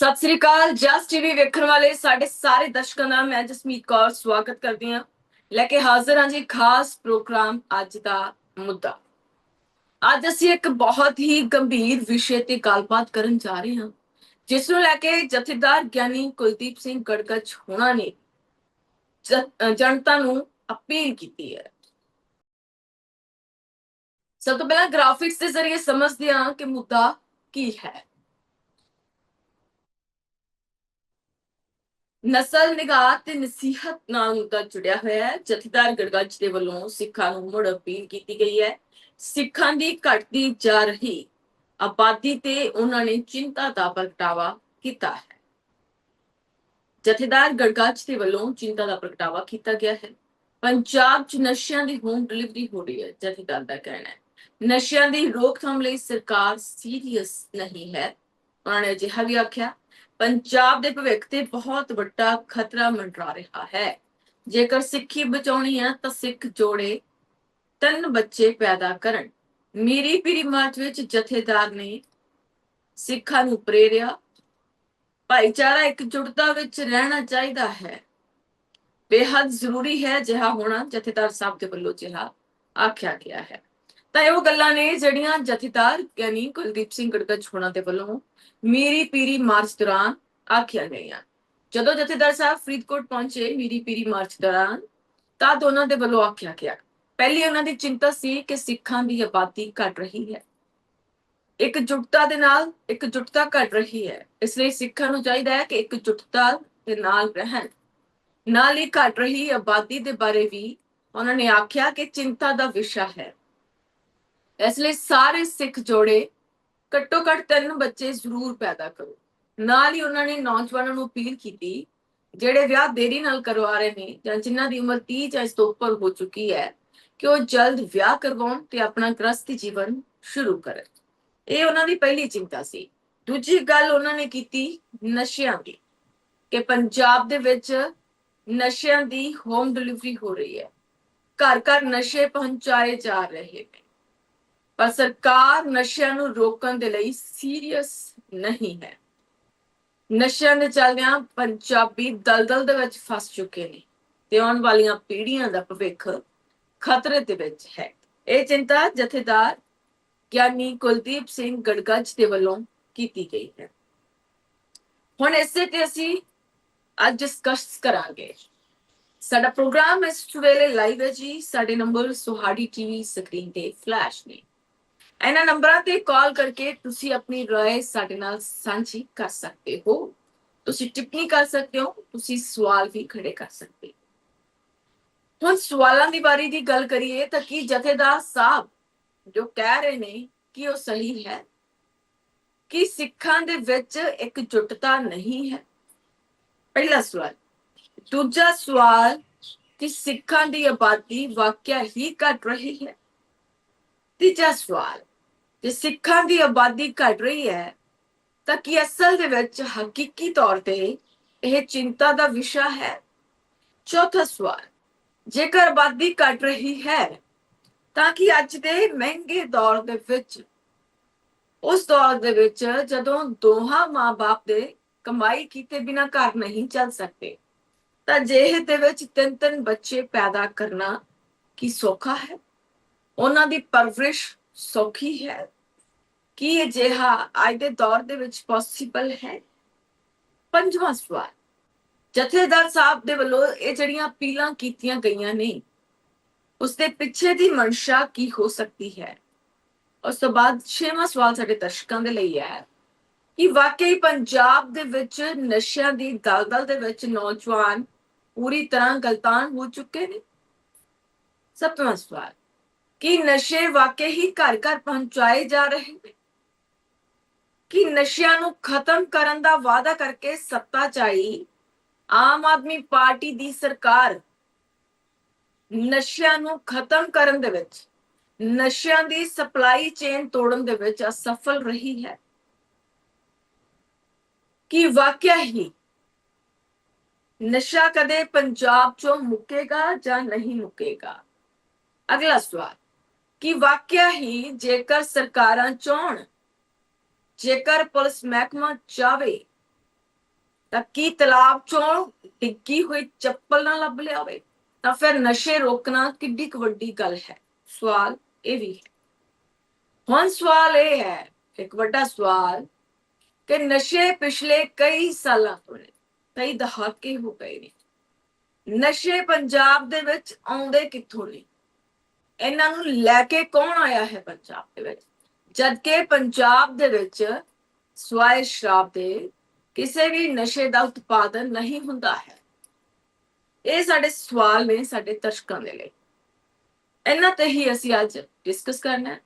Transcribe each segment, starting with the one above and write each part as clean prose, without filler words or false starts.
ਸਤਿ ਸ੍ਰੀ ਅਕਾਲ। ਜਸ TV ਵੇਖਣ ਵਾਲੇ ਸਾਡੇ ਸਾਰੇ ਦਰਸ਼ਕਾਂ ਦਾ ਮੈਂ ਜਸਮੀਤ ਕੌਰ ਸਵਾਗਤ ਕਰਦੀ ਹਾਂ। ਲੈ ਕੇ ਹਾਜ਼ਰ ਹਾਂ ਜੀ ਖਾਸ ਪ੍ਰੋਗਰਾਮ ਅੱਜ ਦਾ ਮੁੱਦਾ। ਅੱਜ ਅਸੀਂ ਇੱਕ ਬਹੁਤ ਹੀ ਗੰਭੀਰ ਵਿਸ਼ੇ ਤੇ ਗੱਲਬਾਤ ਕਰਨ ਜਾ ਰਹੇ ਹਾਂ, ਜਿਸ ਨੂੰ ਲੈ ਕੇ ਜਥੇਦਾਰ ਗਿਆਨੀ ਕੁਲਦੀਪ ਸਿੰਘ ਗੜਗਚ ਹੋਣਾ ਨੇ ਜਨਤਾ ਨੂੰ ਅਪੀਲ ਕੀਤੀ ਹੈ। ਸਭ ਤੋਂ ਪਹਿਲਾਂ ਗ੍ਰਾਫਿਕਸ ਦੇ ਜ਼ਰੀਏ ਸਮਝਦੇ ਹਾਂ ਕਿ ਮੁੱਦਾ ਕੀ ਹੈ। ਨਸਲ ਨਿਗਾਹ ਤੇ ਨਸੀਹਤ ਨਾਲ ਮੁੱਦਾ ਜੁੜਿਆ ਹੋਇਆ ਹੈ। ਜਥੇਦਾਰ ਗੜਗਚ ਦੇ ਵੱਲੋਂ ਸਿੱਖਾਂ ਨੂੰ ਮੁੜ ਅਪੀਲ ਕੀਤੀ ਗਈ ਹੈ। ਸਿੱਖਾਂ ਦੀ ਘਟਦੀ ਜਾ ਰਹੀ ਆਬਾਦੀ ਤੇ ਉਹਨਾਂ ਨੇ ਚਿੰਤਾ ਦਾ ਪ੍ਰਗਟਾਵਾ ਕੀਤਾ ਹੈ। ਜਥੇਦਾਰ ਗੜਗਚ ਦੇ ਵੱਲੋਂ ਚਿੰਤਾ ਦਾ ਪ੍ਰਗਟਾਵਾ ਕੀਤਾ ਗਿਆ ਹੈ। ਪੰਜਾਬ 'ਚ ਨਸ਼ਿਆਂ ਦੀ ਹੋਮ ਡਿਲੀਵਰੀ ਹੋ ਰਹੀ ਹੈ। ਜਥੇਦਾਰ ਦਾ ਕਹਿਣਾ ਹੈ ਨਸ਼ਿਆਂ ਦੀ ਰੋਕਥਾਮ ਲਈ ਸਰਕਾਰ ਸੀਰੀਅਸ ਨਹੀਂ ਹੈ। ਉਹਨਾਂ ਨੇ ਅਜਿਹਾ ਵੀ ਆਖਿਆ ਪੰਜਾਬ ਦੇ ਭਵਿੱਖ ਤੇ ਬਹੁਤ ਵੱਡਾ ਖਤਰਾ ਮੰਡਰਾ ਰਿਹਾ ਹੈ। ਜੇਕਰ ਸਿੱਖੀ ਬਚਾਉਣੀ ਹੈ ਤਾਂ ਸਿੱਖ ਜੋੜੇ 3 ਬੱਚੇ ਪੈਦਾ ਕਰਨ। ਮੀਰੀ ਪੀਰੀ ਮਾਰਚ ਵਿੱਚ ਜਥੇਦਾਰ ਨੇ ਸਿੱਖਾਂ ਨੂੰ ਪ੍ਰੇਰਿਆ ਭਾਈਚਾਰਾ ਇਕਜੁੱਟਤਾ ਵਿੱਚ ਰਹਿਣਾ ਚਾਹੀਦਾ ਹੈ। ਬੇहद ਜ਼ਰੂਰੀ ਹੈ ਜਿਹਾ ਹੋਣਾ। ਜਥੇਦਾਰ ਸਾਹਿਬ ਦੇ ਵੱਲੋਂ ਜਿਹਾ ਆਖਿਆ ਗਿਆ ਹੈ। ਤਾਂ ਇਹ ਉਹ ਗੱਲਾਂ ਨੇ ਜਿਹੜੀਆਂ ਜਥੇਦਾਰ ਗਿਆਨੀ ਕੁਲਦੀਪ ਸਿੰਘ ਗੜਗਚ ਹੋਣਾ ਦੇ ਵੱਲੋਂ ਮੀਰੀ ਪੀਰੀ ਮਾਰਚ ਦੌਰਾਨ ਆਖਿਆ ਗਈਆਂ। ਜਦੋਂ ਜਥੇਦਾਰ ਸਾਹਿਬ ਫਰੀਦਕੋਟ ਪਹੁੰਚੇ ਮੀਰੀ ਪੀਰੀ ਮਾਰਚ ਦੌਰਾਨ ਤਾਂ ਦੋਨਾਂ ਦੇ ਵੱਲੋਂ ਆਖਿਆ ਗਿਆ ਪਹਿਲੀ ਉਹਨਾਂ ਦੀ ਚਿੰਤਾ ਸੀ ਕਿ ਸਿੱਖਾਂ ਦੀ ਆਬਾਦੀ ਘਟ ਰਹੀ ਹੈ। ਇਕਜੁੱਟਤਾ ਦੇ ਨਾਲ ਇਕਜੁੱਟਤਾ ਘਟ ਰਹੀ ਹੈ, ਇਸ ਲਈ ਸਿੱਖਾਂ ਨੂੰ ਚਾਹੀਦਾ ਹੈ ਕਿ ਇਕਜੁੱਟਤਾ ਦੇ ਨਾਲ ਰਹਿਣ। ਨਾਲ ਹੀ ਘਟ ਰਹੀ ਆਬਾਦੀ ਦੇ ਬਾਰੇ ਵੀ ਉਹਨਾਂ ਨੇ ਆਖਿਆ ਕਿ ਚਿੰਤਾ ਦਾ ਵਿਸ਼ਾ ਹੈ। ਇਸ ਲਈ ਸਾਰੇ ਸਿੱਖ ਜੋੜੇ ਘੱਟੋ ਘੱਟ 3 ਬੱਚੇ ਜ਼ਰੂਰ ਪੈਦਾ ਕਰੋ। ਨਾਲ ਹੀ ਉਹਨਾਂ ਨੇ ਨੌਜਵਾਨਾਂ ਨੂੰ ਅਪੀਲ ਕੀਤੀ ਜਿਹੜੇ ਵਿਆਹ ਦੇਰੀ ਨਾਲ ਕਰਵਾ ਰਹੇ ਨੇ ਜਾਂ ਜਿਨ੍ਹਾਂ ਦੀ ਉਮਰ 30 ਜਾਂ ਇਸ ਤੋਂ ਉੱਪਰ ਹੋ ਚੁੱਕੀ ਹੈ ਕਿ ਉਹ ਜਲਦ ਵਿਆਹ ਕਰਵਾਉਣ ਤੇ ਆਪਣਾ ਗ੍ਰਸਤੀ ਜੀਵਨ ਸ਼ੁਰੂ ਕਰਨ। ਇਹ ਉਹਨਾਂ ਦੀ ਪਹਿਲੀ ਚਿੰਤਾ ਸੀ। ਦੂਜੀ ਗੱਲ ਉਹਨਾਂ ਨੇ ਕੀਤੀ ਨਸ਼ਿਆਂ ਦੀ, ਕਿ ਪੰਜਾਬ ਦੇ ਵਿੱਚ ਨਸ਼ਿਆਂ ਦੀ ਹੋਮ ਡਿਲੀਵਰੀ ਹੋ ਰਹੀ ਹੈ। ਘਰ ਘਰ ਨਸ਼ੇ ਪਹੁੰਚਾਏ ਜਾ ਰਹੇ ਨੇ, ਪਰ ਸਰਕਾਰ ਨਸ਼ਿਆਂ ਨੂੰ ਰੋਕਣ ਦੇ ਲਈ ਸੀਰੀਅਸ ਨਹੀਂ ਹੈ। ਨਸ਼ਿਆਂ ਦੇ ਚੱਲਦਿਆਂ ਪੰਜਾਬੀ ਦਲਦਲ ਦੇ ਵਿੱਚ ਫਸ ਚੁੱਕੇ ਨੇ ਤੇ ਆਉਣ ਵਾਲੀਆਂ ਪੀੜ੍ਹੀਆਂ ਦਾ ਭਵਿੱਖ ਖਤਰੇ ਦੇ ਵਿੱਚ ਹੈ। ਇਹ ਚਿੰਤਾ ਜਥੇਦਾਰ ਗਿਆਨੀ ਕੁਲਦੀਪ ਸਿੰਘ ਗੜਗਚ ਦੇ ਵੱਲੋਂ ਕੀਤੀ ਗਈ ਹੈ। ਹੁਣ ਇਸੇ ਤੇ ਅਸੀਂ ਅੱਜ ਡਿਸਕਸ ਕਰਾਂਗੇ। ਸਾਡਾ ਪ੍ਰੋਗਰਾਮ ਇਸ ਵੇਲੇ ਲਾਈਵ ਹੈ ਜੀ। ਸਾਡੇ ਨੰਬਰ ਸੁਹਾੜੀ ਟੀਵੀ ਸਕਰੀਨ ਤੇ ਫਲੈਸ਼ ਨੇ। ਇਹਨਾਂ ਨੰਬਰਾਂ ਤੇ ਕਾਲ ਕਰਕੇ ਤੁਸੀਂ ਆਪਣੀ ਰਾਏ ਸਾਡੇ ਨਾਲ ਸਾਂਝੀ ਕਰ ਸਕਦੇ ਹੋ। ਤੁਸੀਂ ਟਿੱਪਣੀ ਕਰ ਸਕਦੇ ਹੋ, ਤੁਸੀਂ ਸਵਾਲ ਵੀ ਖੜੇ ਕਰ ਸਕਦੇ ਹੋ। ਹੁਣ ਸਵਾਲਾਂ ਦੀ ਵਾਰੀ ਦੀ ਗੱਲ ਕਰੀਏ ਤਾਂ ਕੀ ਜਥੇਦਾਰ ਸਾਹਿਬ ਜੋ ਕਹਿ ਰਹੇ ਨੇ ਕਿ ਉਹ ਸਹੀ ਹੈ? ਕਿ ਸਿੱਖਾਂ ਦੇ ਵਿੱਚ ਇਕਜੁੱਟਤਾ ਨਹੀਂ ਹੈ? ਪਹਿਲਾ ਸਵਾਲ। ਦੂਜਾ ਸਵਾਲ ਕਿ ਸਿੱਖਾਂ ਦੀ ਆਬਾਦੀ ਵਾਕਿਆ ਹੀ ਘਟ ਰਹੀ ਹੈ? ਤੀਜਾ ਸਵਾਲ, ਜੇ ਸਿੱਖਾਂ ਦੀ ਆਬਾਦੀ ਘਟ ਰਹੀ ਹੈ ਤਾਂ ਕੀ ਅਸਲ ਦੇ ਵਿੱਚ ਹਕੀਕੀ ਤੌਰ ਤੇ ਇਹ ਚਿੰਤਾ ਦਾ ਵਿਸ਼ਾ ਹੈ? ਚੌਥਾ ਸਵਾਲ, ਜੇਕਰ ਆਬਾਦੀ ਘਟ ਰਹੀ ਹੈ ਤਾਂ ਕਿ ਅੱਜ ਦੇ ਮਹਿੰਗੇ ਦੌਰ ਦੇ ਵਿੱਚ, ਉਸ ਦੌਰ ਦੇ ਵਿੱਚ ਜਦੋਂ ਦੋਹਾਂ ਮਾਂ-ਬਾਪ ਦੇ ਕਮਾਈ ਕੀਤੇ ਬਿਨਾਂ ਘਰ ਨਹੀਂ ਚੱਲ ਸਕਦੇ, ਤਾਂ ਜਿਹੇ ਦੇ ਵਿੱਚ 3 ਬੱਚੇ ਪੈਦਾ ਕਰਨਾ ਕੀ ਸੌਖਾ ਹੈ? ਉਹਨਾਂ ਦੀ ਪਰਵਰਿਸ਼ ਸੌਖੀ ਹੈ? ਕੀ ਅਜਿਹਾ ਅੱਜ ਦੇ ਦੌਰ ਦੇ ਵਿੱਚ ਪੋਸੀਬਲ ਹੈ? ਪੰਜਵਾਂ ਸਵਾਲ, ਜਥੇਦਾਰ ਸਾਹਿਬ ਦੇ ਵੱਲੋਂ ਇਹ ਜਿਹੜੀਆਂ ਅਪੀਲਾਂ ਕੀਤੀਆਂ ਗਈਆਂ ਨੇ ਉਸਦੇ ਪਿੱਛੇ ਦੀ ਮਨਸ਼ਾ ਕੀ ਹੋ ਸਕਦੀ ਹੈ? ਉਸ ਤੋਂ ਬਾਅਦ 6ਵਾਂ ਸਵਾਲ ਸਾਡੇ ਦਰਸ਼ਕਾਂ ਦੇ ਲਈ ਹੈ ਕਿ ਵਾਕਈ ਪੰਜਾਬ ਦੇ ਵਿੱਚ ਨਸ਼ਿਆਂ ਦੀ ਦਲਦਲ ਦੇ ਵਿੱਚ ਨੌਜਵਾਨ ਪੂਰੀ ਤਰ੍ਹਾਂ ਗਲਤਾਨ ਹੋ ਚੁੱਕੇ ਨੇ? 7ਵਾਂ ਸਵਾਲ, ਕਿ ਨਸ਼ੇ ਵਾਕਈ ਹੀ ਘਰ ਘਰ ਪਹੁੰਚਾਏ ਜਾ ਰਹੇ ਨੇ? ਕਿ ਨਸ਼ਿਆਂ ਨੂੰ ਖਤਮ ਕਰਨ ਦਾ ਵਾਅਦਾ ਕਰਕੇ ਸੱਤਾ 'ਚ ਆਈ ਆਮ ਆਦਮੀ ਪਾਰਟੀ ਦੀ ਸਰਕਾਰ ਨਸ਼ਿਆਂ ਨੂੰ ਖਤਮ ਕਰਨ ਦੇ ਵਿੱਚ, ਨਸ਼ਿਆਂ ਦੀ ਸਪਲਾਈ ਚੇਨ ਤੋੜਨ ਦੇ ਵਿੱਚ ਅਸਫਲ ਰਹੀ ਹੈ? ਕਿ ਵਾਕਿਆ ਹੀ ਨਸ਼ਾ ਕਦੇ ਪੰਜਾਬ ਚੋਂ ਮੁੱਕੇਗਾ ਜਾਂ ਨਹੀਂ ਮੁੱਕੇਗਾ? ਅਗਲਾ ਸਵਾਲ, ਕਿ ਵਾਕਿਆ ਹੀ ਜੇਕਰ ਸਰਕਾਰਾਂ ਚਾਹਣ, ਜੇਕਰ ਪੁਲਿਸ ਮਹਿਕਮਾ ਚਾਹਵੇ ਤਾਂ ਕੀ ਤਲਾਬ ਚੋਂ ਡਿੱਗੀ ਹੋਈ ਚੱਪਲ ਨਾ ਲੱਭ ਲਿਆ ਹੋਵੇ? ਤਾਂ ਫਿਰ ਨਸ਼ੇ ਰੋਕਣਾ ਕਿੱਡੀ ਕੁ ਵੱਡੀ ਗੱਲ ਹੈ? ਸਵਾਲ ਇਹ ਵੀ ਹੈ। ਹੁਣ ਸਵਾਲ ਇਹ ਹੈ, ਇੱਕ ਵੱਡਾ ਸਵਾਲ, ਕਿ ਨਸ਼ੇ ਪਿਛਲੇ ਕਈ ਸਾਲਾਂ ਤੋਂ ਨੇ, ਕਈ ਦਹਾਕੇ ਹੋ ਗਏ ਨੇ, ਨਸ਼ੇ ਪੰਜਾਬ ਦੇ ਵਿੱਚ ਆਉਂਦੇ ਕਿੱਥੋਂ ਨੇ? ਇਹਨਾਂ ਨੂੰ ਲੈ ਕੇ ਕੌਣ ਆਇਆ ਹੈ ਪੰਜਾਬ ਦੇ ਵਿੱਚ, ਜਦਕਿ ਪੰਜਾਬ ਦੇ ਵਿੱਚ ਸਵਾਏ ਸ਼ਰਾਬ ਦੇ ਕਿਸੇ ਵੀ ਨਸ਼ੇ ਦਾ ਉਤਪਾਦਨ ਨਹੀਂ ਹੁੰਦਾ ਹੈ? ਇਹ ਸਾਡੇ ਸਵਾਲ ਨੇ ਸਾਡੇ ਦਰਸ਼ਕਾਂ ਦੇ ਲਈ। ਇਹਨਾਂ ਤੇ ਹੀ ਅਸੀਂ ਅੱਜ ਡਿਸਕਸ ਕਰਨਾ ਹੈ।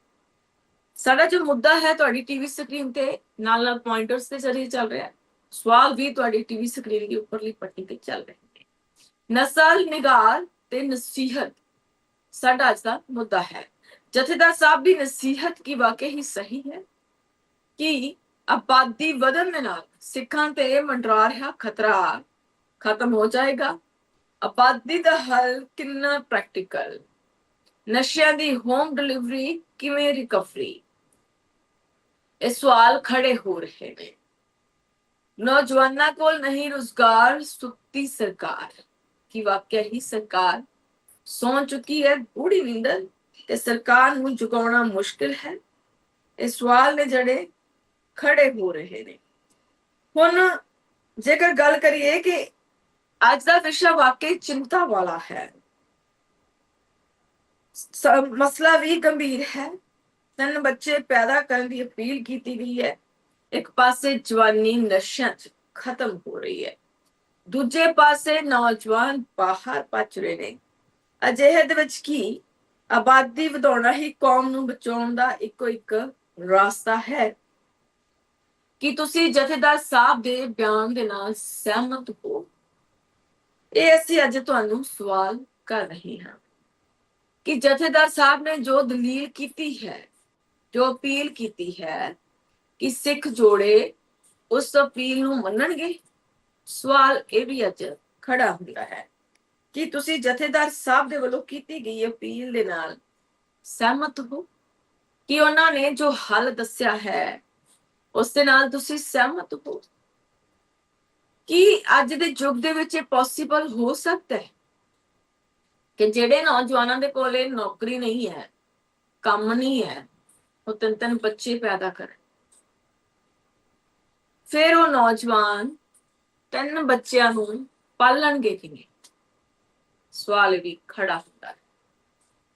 ਸਾਡਾ ਜੋ ਮੁੱਦਾ ਹੈ ਤੁਹਾਡੀ ਟੀਵੀ ਸਕਰੀਨ ਤੇ ਨਾਲ ਨਾਲ ਪੁਆਇੰਟਰਸ ਤੇ ਜ਼ਰੀਏ ਚੱਲ ਰਿਹਾ ਹੈ, ਸਵਾਲ ਵੀ ਤੁਹਾਡੀ ਟੀਵੀ ਸਕਰੀਨ ਦੀ ਉੱਪਰਲੀ ਪੱਟੀ ਤੇ ਚੱਲ ਰਹੇ ਨੇ। ਨਸਲ ਨਿਗਾਰ ਤੇ ਨਸੀਹਤ ਸਾਡਾ ਅੱਜ ਦਾ ਮੁੱਦਾ ਹੈ। ਜਥੇਦਾਰ ਸਾਹਿਬ ਦੀ ਨਸੀਹਤ ਕੀ ਵਾਕਈ ਹੀ ਸਹੀ ਹੈ ਕਿ ਆਬਾਦੀ ਵਧਣ ਦੇ ਨਾਲ ਸਿੱਖਾਂ ਤੇ ਮੰਡਰਾ ਰਿਹਾ ਖਤਰਾ ਖਤਮ ਹੋ ਜਾਏਗਾ? ਆਬਾਦੀ ਦਾ ਹੱਲ ਕਿੰਨਾ ਪ੍ਰੈਕਟੀਕਲ? ਨਸ਼ਿਆਂ ਦੀ ਹੋਮ ਡਿਲੀਵਰੀ ਕਿਵੇਂ ਰਿਕਵਰੀ? ਇਹ ਸਵਾਲ ਖੜੇ ਹੋ ਰਹੇ ਨੇ। ਨੌਜਵਾਨਾਂ ਕੋਲ ਨਹੀਂ ਰੁਜ਼ਗਾਰ, ਸੁੱਤੀ ਸਰਕਾਰ। ਕੀ ਵਾਕਿਆ ਹੀ ਸਰਕਾਰ ਸੌਂ ਚੁੱਕੀ ਹੈ ਗੂੜੀ ਨੀਂਦਰ ਤੇ ਸਰਕਾਰ ਨੂੰ ਜਗਾਉਣਾ ਮੁਸ਼ਕਿਲ ਹੈ? ਇਹ ਸਵਾਲ ਨੇ ਜਿਹੜੇ ਖੜੇ ਹੋ ਰਹੇ ਨੇ। ਹੁਣ ਜੇਕਰ ਗੱਲ ਕਰੀਏ ਕਿ ਅੱਜ ਦਾ ਵਿਸ਼ਾ ਵਾਕਈ ਚਿੰਤਾ ਵਾਲਾ ਹੈ, ਮਸਲਾ ਵੀ ਗੰਭੀਰ ਹੈ। 3 ਬੱਚੇ ਪੈਦਾ ਕਰਨ ਦੀ ਅਪੀਲ ਕੀਤੀ ਗਈ ਹੈ। ਇੱਕ ਪਾਸੇ ਜਵਾਨੀ ਨਸ਼ਿਆਂ 'ਚ ਖਤਮ ਹੋ ਰਹੀ ਹੈ, ਦੂਜੇ ਪਾਸੇ ਨੌਜਵਾਨ ਬਾਹਰ ਭੱਜ ਰਹੇ ਨੇ। ਅਜਿਹੇ ਦੇ ਵਿੱਚ ਕੀ ਆਬਾਦੀ ਵਧਾਉਣਾ ਹੀ ਕੌਮ ਨੂੰ ਬਚਾਉਣ ਦਾ ਇੱਕੋ ਇੱਕ ਰਾਸਤਾ ਹੈ? ਕੀ ਤੁਸੀਂ ਜਥੇਦਾਰ ਸਾਹਿਬ ਦੇ ਬਿਆਨ ਦੇ ਨਾਲ ਸਹਿਮਤ ਹੋ? ਇਹ ਅਸੀਂ ਅੱਜ ਤੁਹਾਨੂੰ ਸਵਾਲ ਕਰ ਰਹੇ ਹਾਂ ਕਿ ਜਥੇਦਾਰ ਸਾਹਿਬ ਨੇ ਜੋ ਦਲੀਲ ਕੀਤੀ ਹੈ, ਜੋ ਅਪੀਲ ਕੀਤੀ ਹੈ, ਕਿ ਸਿੱਖ ਜੋੜੇ ਉਸ ਅਪੀਲ ਨੂੰ ਮੰਨਣਗੇ? ਸਵਾਲ ਇਹ ਵੀ ਅੱਜ ਖੜਾ ਹੁੰਦਾ ਹੈ ਕਿ ਤੁਸੀਂ ਜਥੇਦਾਰ ਸਾਹਿਬ ਦੇ ਵੱਲੋਂ ਕੀਤੀ ਗਈ ਅਪੀਲ ਦੇ ਨਾਲ ਸਹਿਮਤ ਹੋ? ਕਿ ਉਹਨਾਂ ਨੇ ਜੋ ਹੱਲ ਦੱਸਿਆ ਹੈ ਉਸ ਦੇ ਨਾਲ ਤੁਸੀਂ ਸਹਿਮਤ ਹੋ? ਕਿ ਅੱਜ ਦੇ ਯੁੱਗ ਦੇ ਵਿੱਚ ਇਹ ਪੋਸੀਬਲ ਹੋ ਸਕਦਾ ਹੈ ਕਿ ਜਿਹੜੇ ਨੌਜਵਾਨਾਂ ਦੇ ਕੋਲੇ ਨੌਕਰੀ ਨਹੀਂ ਹੈ, ਕੰਮ ਨਹੀਂ ਹੈ, ਉਹ 3 ਬੱਚੇ ਪੈਦਾ ਕਰਨ? ਫਿਰ ਉਹ ਨੌਜਵਾਨ 3 ਬੱਚਿਆਂ ਨੂੰ ਪਾਲਣਗੇ ਕਿਵੇਂ? ਸਵਾਲ ਵੀ ਖੜਾ ਹੁੰਦਾ ਹੈ।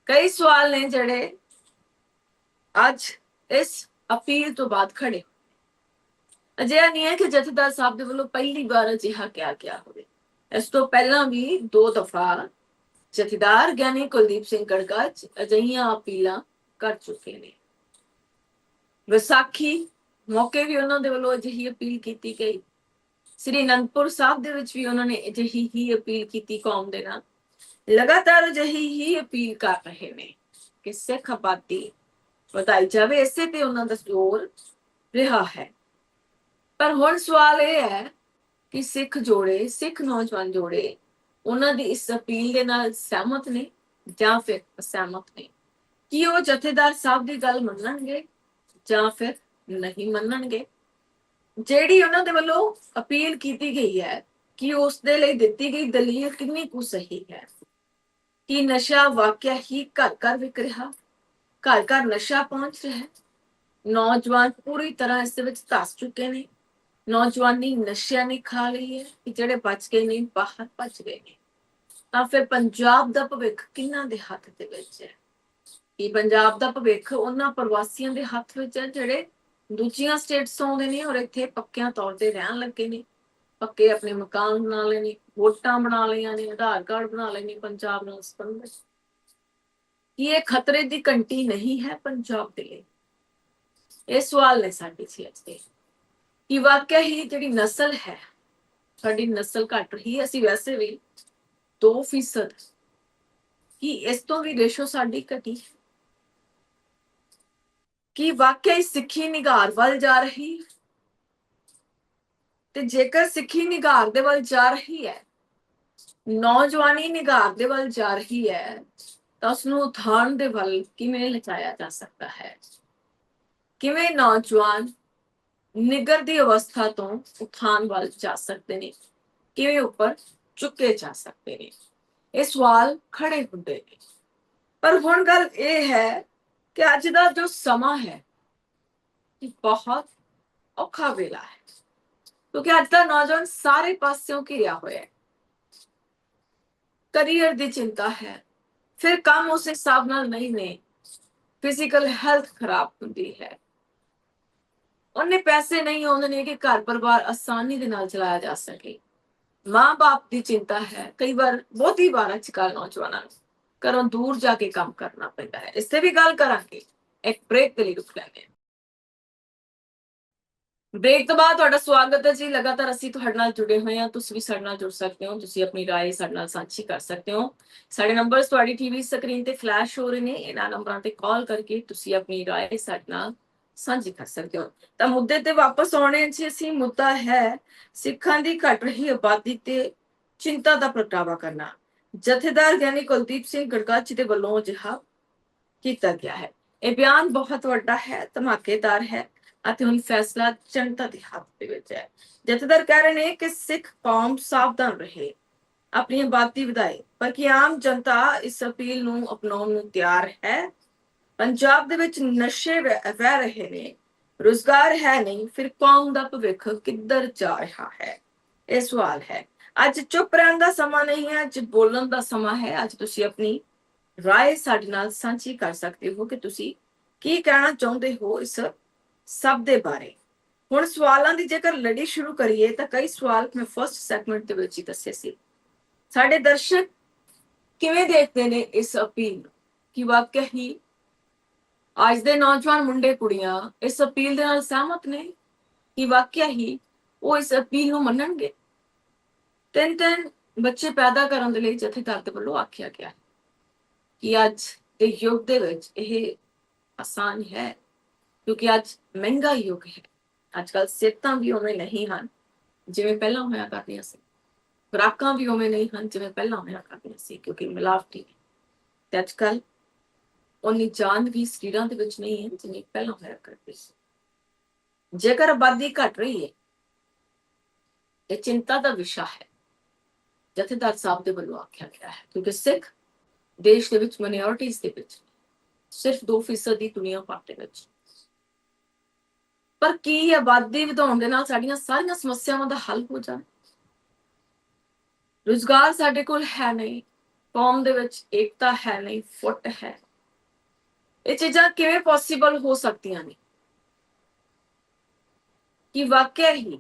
ਕਈ ਸਵਾਲ ਨੇ ਜਿਹੜੇ ਅੱਜ ਇਸ ਅਪੀਲ ਤੋਂ ਬਾਅਦ ਖੜੇ। ਅਜਿਹਾ ਨਹੀਂ ਹੈ ਕਿ ਜਥੇਦਾਰ ਸਾਹਿਬ ਦੇ ਵੱਲੋਂ ਪਹਿਲੀ ਵਾਰ ਅਜਿਹਾ ਕਿਹਾ ਗਿਆ ਹੋਵੇ। ਇਸ ਤੋਂ ਪਹਿਲਾਂ ਵੀ 2 ਦਫਾ ਜਥੇਦਾਰ ਗਿਆਨੀ ਕੁਲਦੀਪ ਸਿੰਘ ਗੜਗੜ ਅਜਿਹੀਆਂ ਅਪੀਲਾਂ ਕਰ ਚੁੱਕੇ ਨੇ। ਵਿਸਾਖੀ ਮੌਕੇ ਵੀ ਉਹਨਾਂ ਦੇ ਵੱਲੋਂ ਅਜਿਹੀ ਅਪੀਲ ਕੀਤੀ ਗਈ। ਸ੍ਰੀ ਅਨੰਦਪੁਰ ਸਾਹਿਬ ਦੇ ਵਿੱਚ ਵੀ ਉਹਨਾਂ ਨੇ ਅਜਿਹੀ ਹੀ ਅਪੀਲ ਕੀਤੀ ਕੌਮ ਦੇ ਨਾਲ। ਲਗਾਤਾਰ ਅਜਿਹੀ ਹੀ ਅਪੀਲ ਕਰ ਰਹੇ ਨੇ ਕਿ ਸਿੱਖ ਆਬਾਦੀ ਵਧਾਈ ਜਾਵੇ। ਇਸੇ ਤੇ ਉਹਨਾਂ ਦਾ ਜ਼ੋਰ ਰਿਹਾ ਹੈ। ਪਰ ਹੁਣ ਸਵਾਲ ਇਹ ਹੈ ਕਿ ਸਿੱਖ ਜੋੜੇ, ਸਿੱਖ ਨੌਜਵਾਨ ਜੋੜੇ ਉਹਨਾਂ ਦੀ ਇਸ ਅਪੀਲ ਦੇ ਨਾਲ ਸਹਿਮਤ ਨੇ ਜਾਂ ਫਿਰ ਅਸਹਿਮਤ ਨੇ? ਕੀ ਉਹ ਜਥੇਦਾਰ ਸਾਹਿਬ ਦੀ ਗੱਲ ਮੰਨਣਗੇ ਜਾਂ ਫਿਰ ਨਹੀਂ ਮੰਨਣਗੇ? ਜਿਹੜੀ ਉਹਨਾਂ ਦੇ ਵੱਲੋਂ ਅਪੀਲ ਕੀਤੀ ਗਈ ਹੈ ਕਿ ਉਸ ਦੇ ਲਈ ਦਿੱਤੀ ਗਈ ਦਲੀਲ ਕਿੰਨੀ ਕੁ ਸਹੀ ਹੈ? ਕਿ ਨਸ਼ਾ ਵਾਕਿਆ ਹੀ ਘਰ ਘਰ ਵਿਕ ਰਿਹਾ, ਘਰ ਘਰ ਨਸ਼ਾ ਪਹੁੰਚ ਰਿਹਾ ਹੈ, ਨੌਜਵਾਨ ਪੂਰੀ ਤਰ੍ਹਾਂ ਇਸ ਦੇ ਵਿੱਚ ਧਸ ਚੁੱਕੇ ਨੇ, ਨੌਜਵਾਨੀ ਨਸ਼ਿਆਂ ਨੇ ਖਾ ਲਈ ਹੈ ਕਿ ਜਿਹੜੇ ਬਚ ਗਏ ਨੇ ਬਾਹਰ ਭੱਜ ਗਏ ਨੇ? ਤਾਂ ਫਿਰ ਪੰਜਾਬ ਦਾ ਭਵਿੱਖ ਕਿਹਨਾਂ ਦੇ ਹੱਥ ਦੇ ਵਿੱਚ ਹੈ? ਕਿ ਪੰਜਾਬ ਦਾ ਭਵਿੱਖ ਉਹਨਾਂ ਪ੍ਰਵਾਸੀਆਂ ਦੇ ਹੱਥ ਵਿੱਚ ਹੈ ਜਿਹੜੇ ਦੂਜੀਆਂ ਸਟੇਟਸ ਤੋਂ ਆਉਂਦੇ ਨੇ ਔਰ ਇੱਥੇ ਪੱਕਿਆਂ ਤੌਰ ਤੇ ਰਹਿਣ ਲੱਗੇ ਨੇ, ਪੱਕੇ ਆਪਣੇ ਮਕਾਨ ਬਣਾ ਲਏ ਨੇ, ਵੋਟਾਂ ਬਣਾ ਲਈਆਂ ਨੇ, ਆਧਾਰ ਕਾਰਡ ਬਣਾ ਲਏ ਨੇ ਪੰਜਾਬ ਨਾਲ ਸੰਬੰਧਿਤ? ਕੀ ਇਹ ਖਤਰੇ ਦੀ ਘੰਟੀ ਨਹੀਂ ਹੈ ਪੰਜਾਬ ਦੇ ਲਈ? ਇਹ ਸਵਾਲ ਨੇ ਸਾਡੇ ਸੀ ਅੱਜ ਦੇ। ਕਿ ਵਾਕਿਆ ਹੀ ਜਿਹੜੀ ਨਸਲ ਹੈ, ਸਾਡੀ ਨਸਲ ਘਟ ਰਹੀ ਹੈ। ਅਸੀਂ ਵੈਸੇ ਵੀ 2% ਕੀ ਇਸ ਤੋਂ ਵੀ ਰੇਸ਼ੋ ਸਾਡੀ ਘਟੀ? ਕਿ ਵਾਕਿਆ ਹੀ ਸਿੱਖੀ ਨਿਗਾਰ ਵੱਲ ਜਾ ਰਹੀ? ਤੇ ਜੇਕਰ ਸਿੱਖੀ ਨਿਗਾਰ ਦੇ ਵੱਲ ਜਾ ਰਹੀ ਹੈ, ਨੌਜਵਾਨੀ ਨਿਗਾਰ ਦੇ ਵੱਲ ਜਾ ਰਹੀ ਹੈ, ਤਾਂ ਉਸਨੂੰ ਉਥਾਣ ਦੇ ਵੱਲ ਕਿਵੇਂ ਲਿਜਾਇਆ ਜਾ ਸਕਦਾ ਹੈ? ਕਿਵੇਂ ਨੌਜਵਾਨ ਨਿੱਘਰ ਦੀ ਅਵਸਥਾ ਤੋਂ ਉਥਾਨ ਵੱਲ ਜਾ ਸਕਦੇ ਨੇ, ਕਿਵੇਂ ਉੱਪਰ ਚੁੱਕੇ ਜਾ ਸਕਦੇ ਨੇ, ਇਹ ਸਵਾਲ ਖੜੇ ਹੁੰਦੇ ਨੇ। ਪਰ ਹੁਣ ਗੱਲ ਇਹ ਹੈ ਕਿ ਅੱਜ ਦਾ ਜੋ ਸਮਾਂ ਹੈ ਇਹ ਬਹੁਤ ਔਖਾ ਵੇਲਾ ਹੈ, ਕਿਉਂਕਿ ਅੱਜ ਦਾ ਨੌਜਵਾਨ ਸਾਰੇ ਪਾਸਿਓਂ ਘਿਰਿਆ ਹੋਇਆ ਹੈ। ਕਰੀਅਰ ਦੀ ਚਿੰਤਾ ਹੈ, ਫਿਰ ਕੰਮ ਉਸ ਹਿਸਾਬ ਨਾਲ ਨਹੀਂ ਨੇ, ਫਿਜ਼ੀਕਲ ਹੈਲਥ ਖਰਾਬ ਹੁੰਦੀ ਹੈ, ਉਹਨੇ ਪੈਸੇ ਨਹੀਂ ਆਉਂਦੇ ਨੇ ਕਿ ਘਰ ਪਰਿਵਾਰ ਆਸਾਨੀ ਦੇ ਨਾਲ ਚਲਾਇਆ ਜਾ ਸਕੇ। ਮਾਂ-ਬਾਪ ਦੀ ਚਿੰਤਾ ਹੈ, ਕਈ ਵਾਰ ਬਹੁਤੀ ਵਾਰ ਅੱਜ ਕੱਲ੍ਹ ਨੌਜਵਾਨਾਂ ਨੂੰ ਘਰੋਂ ਦੂਰ ਜਾ ਕੇ ਕੰਮ ਕਰਨਾ ਪੈਂਦਾ ਹੈ। ਇਸ ਤੇ ਵੀ ਗੱਲ ਕਰਾਂਗੇ, ਇੱਕ ਬ੍ਰੇਕ ਦੇ ਲਈ ਰੁਕ ਲੈਂਦੇ ਹਾਂ। ਬ੍ਰੇਕ ਤੋਂ ਬਾਅਦ ਤੁਹਾਡਾ ਸਵਾਗਤ ਹੈ ਜੀ। ਲਗਾਤਾਰ ਅਸੀਂ ਤੁਹਾਡੇ ਨਾਲ ਜੁੜੇ ਹੋਏ ਹਾਂ, ਤੁਸੀਂ ਵੀ ਸਾਡੇ ਨਾਲ ਜੁੜ ਸਕਦੇ ਹੋ, ਤੁਸੀਂ ਆਪਣੀ ਰਾਏ ਸਾਡੇ ਨਾਲ ਸਾਂਝੀ ਕਰ ਸਕਦੇ ਹੋ। ਸਾਡੇ ਨੰਬਰਸ ਤੁਹਾਡੀ ਟੀਵੀ ਸਕਰੀਨ ਤੇ ਫਲੈਸ਼ ਹੋ ਰਹੇ ਨੇ, ਇਹਨਾਂ ਨੰਬਰਾਂ ਤੇ ਕਾਲ ਕਰਕੇ ਤੁਸੀਂ ਆਪਣੀ ਰਾਏ ਸਾਡੇ ਨਾਲ ਸਾਂਝੀ ਕਰ ਸਕਦੇ ਹੋ। ਤਾਂ ਮੁੱਦੇ ਤੇ ਵਾਪਸ ਆਉਣੇ ਜੀ ਅਸੀਂ। ਮੁੱਦਾ ਹੈ ਸਿੱਖਾਂ ਦੀ ਘਟ ਰਹੀ ਆਬਾਦੀ ਤੇ ਚਿੰਤਾ ਦਾ ਪ੍ਰਗਟਾਵਾ ਕਰਨਾ। ਜਥੇਦਾਰ ਗਿਆਨੀ ਕੁਲਦੀਪ ਸਿੰਘ ਗੜਗੱਚ ਦੇ ਵੱਲੋਂ ਅਜਿਹਾ ਕੀਤਾ ਗਿਆ ਹੈ। ਇਹ ਬਿਆਨ ਬਹੁਤ ਵੱਡਾ ਹੈ, ਧਮਾਕੇਦਾਰ ਹੈ ਅਤੇ ਹੁਣ ਫੈਸਲਾ ਜਨਤਾ ਦੇ ਹੱਥ ਦੇ ਵਿੱਚ ਹੈ। ਜਥੇਦਾਰ ਕਹਿ ਰਹੇ ਨੇ ਕਿ ਸਿੱਖ ਕੌਮ ਸਾਵਧਾਨ ਰਹੇ, ਆਪਣੀ ਆਬਾਦੀ ਵਧਾਏ, ਪਰ ਕੀ ਆਮ ਜਨਤਾ ਇਸ ਅਪੀਲ ਨੂੰ ਅਪਣਾਉਣ ਨੂੰ ਤਿਆਰ ਹੈ? ਪੰਜਾਬ ਦੇ ਵਿੱਚ ਨਸ਼ੇ ਵਹਿ ਰਹੇ ਨੇ, ਰੁਜ਼ਗਾਰ ਹੈ ਨਹੀਂ, ਫਿਰ ਕੌਮ ਦਾ ਭਵਿੱਖ ਕਿੱਧਰ ਜਾ ਰਿਹਾ ਹੈ? ਇਹ ਸਵਾਲ ਹੈ। ਅੱਜ ਚੁੱਪ ਰਹਿਣ ਦਾ ਸਮਾਂ ਨਹੀਂ ਹੈ, ਅੱਜ ਬੋਲਣ ਦਾ ਸਮਾਂ ਹੈ। ਅੱਜ ਤੁਸੀਂ ਆਪਣੀ ਰਾਏ ਸਾਡੇ ਨਾਲ ਸਾਂਝੀ ਕਰ ਸਕਦੇ ਹੋ ਕਿ ਤੁਸੀਂ ਕੀ ਕਹਿਣਾ ਚਾਹੁੰਦੇ ਹੋ ਇਸ ਸਭ ਦੇ ਬਾਰੇ। ਹੁਣ ਸਵਾਲਾਂ ਦੀ ਜੇਕਰ ਲੜੀ ਸ਼ੁਰੂ ਕਰੀਏ ਤਾਂ ਕਈ ਸਵਾਲ ਮੈਂ ਫਸਟ ਸੈਗਮੈਂਟ ਦੇ ਵਿੱਚ ਹੀ ਦੱਸੇ ਸੀ। ਸਾਡੇ ਦਰਸ਼ਕ ਕਿਵੇਂ ਦੇਖਦੇ ਨੇ ਇਸ ਅਪੀਲ ਨੂੰ, ਕਿ ਵਾਕਿਆ ਹੀ ਅੱਜ ਦੇ ਨੌਜਵਾਨ ਮੁੰਡੇ ਕੁੜੀਆਂ ਇਸ ਅਪੀਲ ਦੇ ਨਾਲ ਸਹਿਮਤ ਨੇ, ਕਿ ਵਾਕਿਆ ਹੀ ਉਹ ਇਸ ਅਪੀਲ ਨੂੰ ਮੰਨਣਗੇ? ਤਿੰਨ ਬੱਚੇ ਪੈਦਾ ਕਰਨ ਦੇ ਲਈ ਜਥੇਦਾਰ ਦੇ ਵੱਲੋਂ ਆਖਿਆ ਗਿਆ ਕਿ ਅੱਜ ਦੇ ਯੁੱਗ ਦੇ ਵਿੱਚ ਇਹ ਆਸਾਨ ਹੈ, ਕਿਉਂਕਿ ਅੱਜ ਮਹਿੰਗਾ ਯੁੱਗ ਹੈ। ਅੱਜ ਕੱਲ੍ਹ ਸਿਹਤਾਂ ਵੀ ਉਵੇਂ ਨਹੀਂ ਹਨ ਜਿਵੇਂ ਪਹਿਲਾਂ ਹੋਇਆ ਕਰਦੀਆਂ ਸੀ, ਖੁਰਾਕਾਂ ਵੀ ਉਵੇਂ ਨਹੀਂ ਹਨ ਜਿਵੇਂ ਪਹਿਲਾਂ ਹੋਇਆ ਕਰਦੀਆਂ ਸੀ, ਕਿਉਂਕਿ ਮਿਲਾਵਟੀ ਤੇ ਅੱਜ ਕੱਲ੍ਹ ਉਨੀ ਜਾਨ ਵੀ ਸਰੀਰਾਂ ਦੇ ਵਿੱਚ ਨਹੀਂ ਹੈ ਜਿਵੇਂ ਪਹਿਲਾਂ ਹੋਇਆ ਕਰਦੀ ਸੀ। ਜੇਕਰ ਆਬਾਦੀ ਘਟ ਰਹੀ ਹੈ, ਇਹ ਚਿੰਤਾ ਦਾ ਵਿਸ਼ਾ ਹੈ, ਜਥੇਦਾਰ ਸਾਹਿਬ ਦੇ ਵੱਲੋਂ ਆਖਿਆ ਗਿਆ ਹੈ, ਕਿਉਂਕਿ ਸਿੱਖ ਦੇਸ਼ ਦੇ ਵਿੱਚ ਮਾਈਨੋਰਿਟੀਜ਼ ਦੇ ਵਿੱਚ ਸਿਰਫ 2% ਦੀ ਦੁਨੀਆ ਭਰ ਦੇ ਵਿੱਚ। ਪਰ ਕੀ ਆਬਾਦੀ ਵਧਾਉਣ ਦੇ ਨਾਲ ਸਾਡੀਆਂ ਸਾਰੀਆਂ ਸਮੱਸਿਆਵਾਂ ਦਾ ਹੱਲ ਹੋ ਜਾਏ? ਰੁਜ਼ਗਾਰ ਸਾਡੇ ਕੋਲ ਹੈ ਨਹੀਂ, ਕੌਮ ਦੇ ਵਿੱਚ ਏਕਤਾ ਹੈ ਨਹੀਂ, ਫੁੱਟ ਹੈ। ਇਹ ਚੀਜ਼ਾਂ ਕਿਵੇਂ ਪੋਸੀਬਲ ਹੋ ਸਕਦੀਆਂ ਨੇ? ਕਿ ਵਾਕਿਆ ਹੀ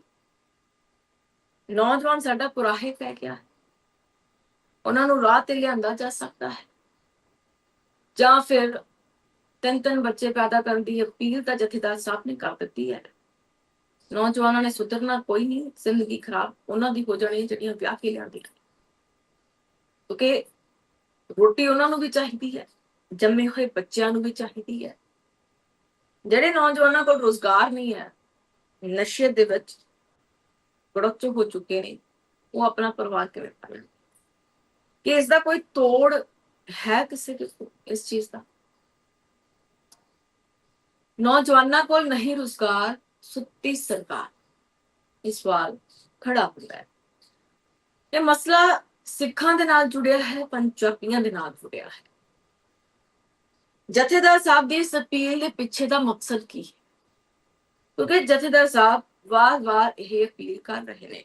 ਨੌਜਵਾਨ ਸਾਡਾ ਕੁਰਾਹੇ ਪੈ ਗਿਆ ਹੈ, ਉਹਨਾਂ ਨੂੰ ਰਾਹ ਤੇ ਲਿਆਂਦਾ ਜਾ ਸਕਦਾ ਹੈ, ਜਾਂ ਫਿਰ ਤਿੰਨ ਬੱਚੇ ਪੈਦਾ ਕਰਨ ਦੀ ਅਪੀਲ ਤਾਂ ਜਥੇਦਾਰ ਸਾਹਿਬ ਨੇ ਕਰ ਦਿੱਤੀ ਹੈ। ਨੌਜਵਾਨਾਂ ਨੇ ਸੁਧਰਨਾ ਕੋਈ ਨਹੀਂ, ਜ਼ਿੰਦਗੀ ਖਰਾਬ ਉਹਨਾਂ ਦੀ ਹੋ ਜਾਣੀ ਜਿਹੜੀਆਂ ਵਿਆਹ ਕੇ ਲਿਆਂਦੀਆਂ, ਕਿਉਂਕਿ ਰੋਟੀ ਉਹਨਾਂ ਨੂੰ ਵੀ ਚਾਹੀਦੀ ਹੈ, ਜੰਮੇ ਹੋਏ ਬੱਚਿਆਂ ਨੂੰ ਵੀ ਚਾਹੀਦੀ ਹੈ। ਜਿਹੜੇ ਨੌਜਵਾਨਾਂ ਕੋਲ ਰੁਜ਼ਗਾਰ ਨਹੀਂ ਹੈ, ਨਸ਼ੇ ਦੇ ਵਿੱਚ ਗੜਚ ਹੋ ਚੁੱਕੇ ਨੇ, ਉਹ ਆਪਣਾ ਪਰਿਵਾਰ ਕਿਵੇਂ ਪਾਲਣ? ਕਿ ਇਸ ਦਾ ਕੋਈ ਤੋੜ ਹੈ ਕਿਸੇ ਦੇ ਕੋਲ ਇਸ ਚੀਜ਼ ਦਾ? ਨੌਜਵਾਨਾਂ ਕੋਲ ਨਹੀਂ ਰੁਜ਼ਗਾਰ, ਸੁੱਤੀ ਸਰਕਾਰ, ਇਹ ਸਵਾਲ ਖੜਾ ਹੁੰਦਾ ਹੈ। ਇਹ ਮਸਲਾ ਸਿੱਖਾਂ ਦੇ ਨਾਲ ਜੁੜਿਆ ਹੈ, ਪੰਜਾਬੀਆਂ ਦੇ ਨਾਲ ਜੁੜਿਆ ਹੈ। ਜਥੇਦਾਰ ਸਾਹਿਬ ਦੀ ਇਸ ਅਪੀਲ ਦੇ ਪਿੱਛੇ ਦਾ ਮਕਸਦ ਕੀ ਹੈ? ਕਿਉਂਕਿ ਜਥੇਦਾਰ ਸਾਹਿਬ ਵਾਰ-ਵਾਰ ਇਹ ਅਪੀਲ ਕਰ ਰਹੇ ਨੇ।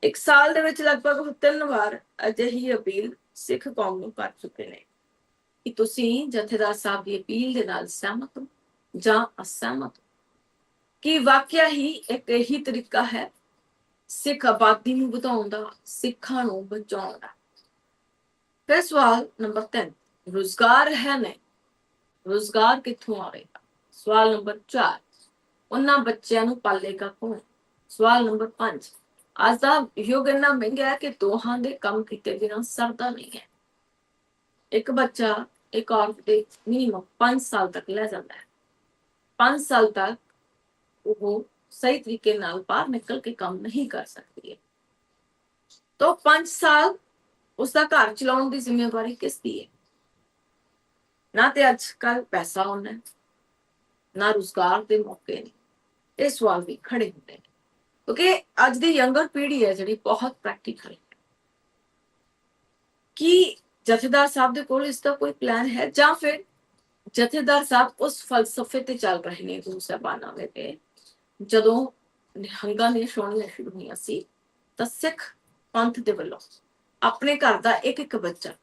ਇੱਕ ਸਾਲ ਦੇ ਵਿੱਚ ਲਗਭਗ 3 ਵਾਰ ਅਜਿਹੀ ਅਪੀਲ ਸਿੱਖ ਕੌਮ ਨੂੰ ਕਰ ਚੁੱਕੇ ਨੇ ਕਿ ਤੁਸੀਂ ਜਥੇਦਾਰ ਸਾਹਿਬ ਦੀ ਅਪੀਲ ਦੇ ਨਾਲ ਸਹਿਮਤ ਹੋ ਜਾਂ ਅਸਹਿਮਤ ਹੋ। ਕਿ ਵਾਕਿਆ ਹੀ ਇੱਕ ਇਹੀ ਤਰੀਕਾ ਹੈ ਸਿੱਖ ਆਬਾਦੀ ਨੂੰ ਵਧਾਉਣ ਦਾ, ਸਿੱਖਾਂ ਨੂੰ ਬਚਾਉਣ ਦਾ। ਫਿਰ ਸਵਾਲ ਨੰਬਰ 3, ਰੁਜ਼ਗਾਰ ਹੈ ਨਹੀਂ, ਰੁਜ਼ਗਾਰ ਕਿੱਥੋਂ ਆਵੇਗਾ? ਸਵਾਲ ਨੰਬਰ 4, ਉਹਨਾਂ ਬੱਚਿਆਂ ਨੂੰ ਪਾਲੇਗਾ ਕੌਣ? ਸਵਾਲ ਨੰਬਰ 5, ਅੱਜ ਦਾ ਯੁੱਗ ਇੰਨਾ ਮਹਿੰਗਾ ਹੈ ਕਿ ਦੋਹਾਂ ਦੇ ਕੰਮ ਕੀਤੇ ਬਿਨਾਂ ਸਰਦਾ ਨਹੀਂ ਹੈ। ਇੱਕ ਬੱਚਾ ਇੱਕ ਔਰਤ ਦੇ ਮਿਨੀਮਮ 5 ਸਾਲ ਤੱਕ ਲੈ ਜਾਂਦਾ ਹੈ। 5 ਸਾਲ ਤੱਕ ਉਹ ਸਹੀ ਤਰੀਕੇ ਨਾਲ ਬਾਹਰ ਨਿਕਲ ਕੇ ਕੰਮ ਨਹੀਂ ਕਰ ਸਕਦੀ ਹੈ। ਤਾਂ 5 ਸਾਲ ਉਸਦਾ ਘਰ ਚਲਾਉਣ ਦੀ ਜ਼ਿੰਮੇਵਾਰੀ ਕਿਸ ਦੀ ਹੈ? ਨਾ ਤੇ ਅੱਜ ਕੱਲ ਪੈਸਾ ਹੋਣਾ, ਨਾ ਰੁਜ਼ਗਾਰ ਦੇ ਮੌਕੇ ਨੇ, ਇਹ ਸਵਾਲ ਵੀ ਖੜੇ ਹੁੰਦੇ ਨੇ, ਕਿਉਂਕਿ ਅੱਜ ਦੀ ਯੰਗਰ ਪੀੜ੍ਹੀ ਹੈ ਜਿਹੜੀ ਬਹੁਤ ਪ੍ਰੈਕਟੀਕਲ ਹੈ। ਕੀ ਜਥੇਦਾਰ ਸਾਹਿਬ ਦੇ ਕੋਲ ਇਸ ਦਾ ਕੋਈ ਪਲਾਨ ਹੈ, ਜਾਂ ਫਿਰ ਜਥੇਦਾਰ ਸਾਹਿਬ ਉਸ ਫਲਸਫੇ ਤੇ ਚੱਲ ਰਹੇ ਨੇ ਗੁਰੂ ਸਾਹਿਬਾਨਾਂ ਦੇ ਤੇ ਜਦੋਂ ਨਿਹੰਗਾਂ ਦੀਆਂ ਛੋਣੀਆਂ ਸ਼ੁਰੂ ਹੋਈਆਂ ਸੀ ਤਾਂ ਸਿੱਖ ਪੰਥ ਦੇ ਵੱਲੋਂ ਆਪਣੇ ਘਰ ਦਾ ਇੱਕ ਇੱਕ ਬੱਚਾ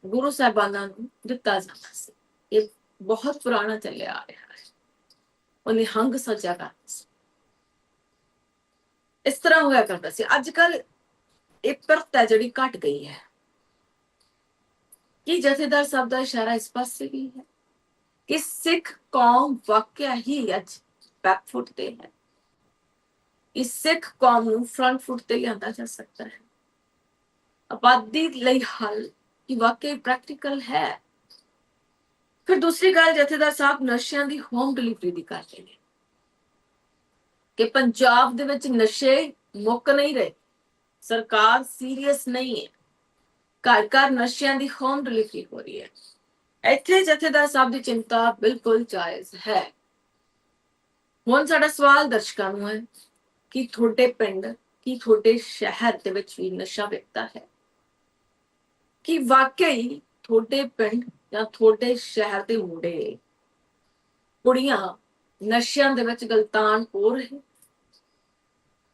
ਗੁਰੂ ਸਾਹਿਬਾਨਾਂ ਨੂੰ ਦਿੱਤਾ ਜਾਂਦਾ ਸੀ। ਇਹ ਬਹੁਤ ਪੁਰਾਣਾ ਚੱਲਿਆ ਆ ਰਿਹਾ ਹੈ। ਉਹ ਨਿਹੰਗ ਸੱਜਿਆ ਕਰਦਾ ਸੀ, ਇਸ ਤਰ੍ਹਾਂ ਹੋਇਆ ਕਰਦਾ ਸੀ। ਅੱਜ ਕੱਲ ਇਹ ਪ੍ਰਥਾ ਹੈ ਜਿਹੜੀ ਘਟ ਗਈ ਹੈ। ਕਿ ਜਥੇਦਾਰ ਸਾਹਿਬ ਦਾ ਇਸ਼ਾਰਾ ਇਸ ਪਾਸੇ ਵੀ ਹੈ ਕਿ ਸਿੱਖ ਕੌਮ ਵਾਕਿਆ ਹੀ ਅੱਜ ਬੈਕਫੁੱਟ ਤੇ ਹੈ। ਇਸ ਸਿੱਖ ਕੌਮ ਨੂੰ ਫਰੰਟ ਫੁੱਟ ਤੇ ਲਿਆਂਦਾ ਜਾ ਸਕਦਾ ਹੈ। ਆਬਾਦੀ ਲਈ ਹੱਲ ਕਿ ਵਾਕਈ ਪ੍ਰੈਕਟੀਕਲ ਹੈ। ਫਿਰ ਦੂਸਰੀ ਗੱਲ, ਜਥੇਦਾਰ ਸਾਹਿਬ ਨਸ਼ਿਆਂ ਦੀ ਹੋਮ ਡਿਲੀਵਰੀ ਦੀ ਕਰ ਰਹੇ ਨੇ ਕਿ ਪੰਜਾਬ ਦੇ ਵਿੱਚ ਨਸ਼ੇ ਮੁੱਕ ਨਹੀਂ ਰਹੇ, ਸਰਕਾਰ ਸੀਰੀਅਸ ਨਹੀਂ ਹੈ, ਘਰ ਘਰ ਨਸ਼ਿਆਂ ਦੀ ਹੋਮ ਡਿਲੀਵਰੀ ਹੋ ਰਹੀ ਹੈ। ਇੱਥੇ ਜਥੇਦਾਰ ਸਾਹਿਬ ਦੀ ਚਿੰਤਾ ਬਿਲਕੁਲ ਜਾਇਜ਼ ਹੈ। ਹੁਣ ਸਾਡਾ ਸਵਾਲ ਦਰਸ਼ਕਾਂ ਨੂੰ ਹੈ ਕਿ ਤੁਹਾਡੇ ਪਿੰਡ, ਕੀ ਤੁਹਾਡੇ ਸ਼ਹਿਰ ਦੇ ਵਿੱਚ ਵੀ ਨਸ਼ਾ ਵਿਕਦਾ ਹੈ? ਕਿ ਵਾਕਈ ਤੁਹਾਡੇ ਪਿੰਡ ਜਾਂ ਤੁਹਾਡੇ ਸ਼ਹਿਰ ਦੇ ਮੁੰਡੇ ਕੁੜੀਆਂ ਨਸ਼ਿਆਂ ਦੇ ਵਿੱਚ ਗਲਤਾਨ ਹੋ ਰਹੇ?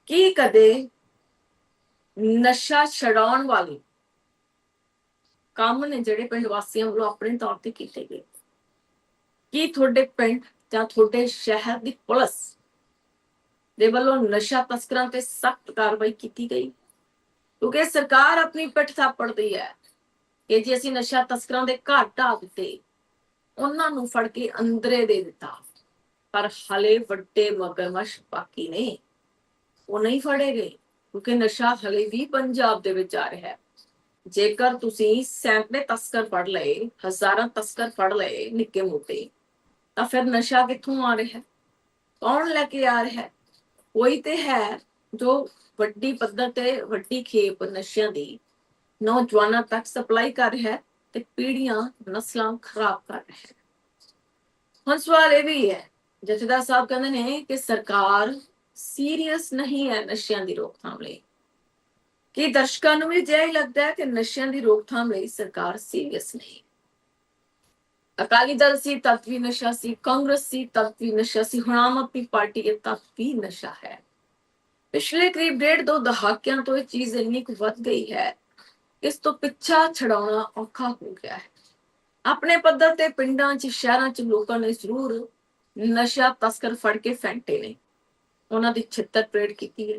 ਕੀ ਕਦੇ ਨਸ਼ਾ ਛਡਾਉਣ ਵਾਲੇ ਕੰਮ ਨੇ ਜਿਹੜੇ ਪਿੰਡ ਵਾਸੀਆਂ ਵੱਲੋਂ ਆਪਣੇ ਤੌਰ ਤੇ ਕੀਤੇ ਗਏ? ਕੀ ਤੁਹਾਡੇ ਪਿੰਡ ਜਾਂ ਤੁਹਾਡੇ ਸ਼ਹਿਰ ਦੀ ਪੁਲਿਸ ਦੇ ਵੱਲੋਂ ਨਸ਼ਾ ਤਸਕਰਾਂ ਤੇ ਸਖਤ ਕਾਰਵਾਈ ਕੀਤੀ ਗਈ? ਕਿਉਂਕਿ ਸਰਕਾਰ ਆਪਣੀ ਪਿੱਠ ਥਾਪੜਦੀ ਹੈ ਕਿ ਜੇ ਅਸੀਂ ਨਸ਼ਾ ਤਸਕਰਾਂ ਦੇ ਘਰ ਢਾਹ ਦਿੱਤੇ, ਉਹਨਾਂ ਨੂੰ ਫੜ ਕੇ ਅੰਦਰੇ ਦੇ ਦਿੱਤਾ, ਪਰ ਹਲੇ ਵੱਡੇ ਮਗਰਮੱਛ ਬਾਕੀ ਨੇ, ਉਹ ਨਹੀਂ ਫੜੇ ਗਏ। ਕਿਉਂਕਿ ਨਸ਼ਾ ਹਲੇ ਵੀ ਪੰਜਾਬ ਦੇ ਵਿੱਚ ਆ ਰਿਹਾ ਹੈ। ਜੇਕਰ ਤੁਸੀਂ ਸੈਂਕੜੇ ਤਸਕਰ ਫੜ ਲਏ, ਹਜ਼ਾਰਾਂ ਤਸਕਰ ਫੜ ਲਏ ਨਿੱਕੇ ਮੋਟੇ, ਤਾਂ ਫਿਰ ਨਸ਼ਾ ਕਿੱਥੋਂ ਆ ਰਿਹਾ ਹੈ? ਕੌਣ ਲੈ ਕੇ ਆ ਰਿਹਾ ਹੈ? ਕੋਈ ਤੇ ਹੈ ਜੋ ਵੱਡੀ ਪੱਧਰ ਤੇ ਵੱਡੀ ਖੇਪ ਨਸ਼ਿਆਂ ਦੀ ਨੌਜਵਾਨਾਂ ਤੱਕ ਸਪਲਾਈ ਕਰ ਰਿਹਾ ਹੈ ਤੇ ਪੀੜ੍ਹੀਆਂ ਨਸਲਾਂ ਖਰਾਬ ਕਰ ਰਿਹਾ ਹੈ। ਹੁਣ ਸਵਾਲ ਇਹ ਵੀ ਹੈ, ਜਥੇਦਾਰ ਸਾਹਿਬ ਕਹਿੰਦੇ ਨੇ ਕਿ ਸਰਕਾਰ ਸੀਰੀਅਸ ਨਹੀਂ ਹੈ ਨਸ਼ਿਆਂ ਦੀ ਰੋਕਥਾਮ ਲਈ। ਕੀ ਦਰਸ਼ਕਾਂ ਨੂੰ ਵੀ ਅਜਿਹਾ ਹੀ ਲੱਗਦਾ ਹੈ ਕਿ ਨਸ਼ਿਆਂ ਦੀ ਰੋਕਥਾਮ ਲਈ ਸਰਕਾਰ ਸੀਰੀਅਸ ਨਹੀਂ? ਅਕਾਲੀ ਦਲ ਸੀ ਤਦ ਵੀ ਨਸ਼ਾ ਸੀ, ਕਾਂਗਰਸ ਸੀ ਤਦ ਵੀ ਨਸ਼ਾ ਸੀ, ਹੁਣ ਆਮ ਆਦਮੀ ਪਾਰਟੀ ਇਹ ਤਦ ਵੀ ਨਸ਼ਾ ਹੈ। ਪਿਛਲੇ ਕਰੀਬ 1.5-2 ਦਹਾਕਿਆਂ ਤੋਂ ਇਹ ਚੀਜ਼ ਇੰਨੀ ਕੁ ਵੱਧ ਗਈ ਹੈ, ਇਸ ਤੋਂ ਪਿੱਛਾ ਛਡਾਉਣਾ ਔਖਾ ਹੋ ਗਿਆ ਹੈ। ਆਪਣੇ ਪੱਧਰ ਤੇ ਪਿੰਡਾਂ 'ਚ, ਸ਼ਹਿਰਾਂ 'ਚ ਲੋਕਾਂ ਨੇ ਜ਼ਰੂਰ ਨਸ਼ਾ ਤਸਕਰ ਫੜ ਕੇ ਫੈਂਟੇ ਨੇ, ਉਹਨਾਂ ਦੀ ਛਿੱਤਰ ਪਰੇਡ ਕੀਤੀ ਹੈ।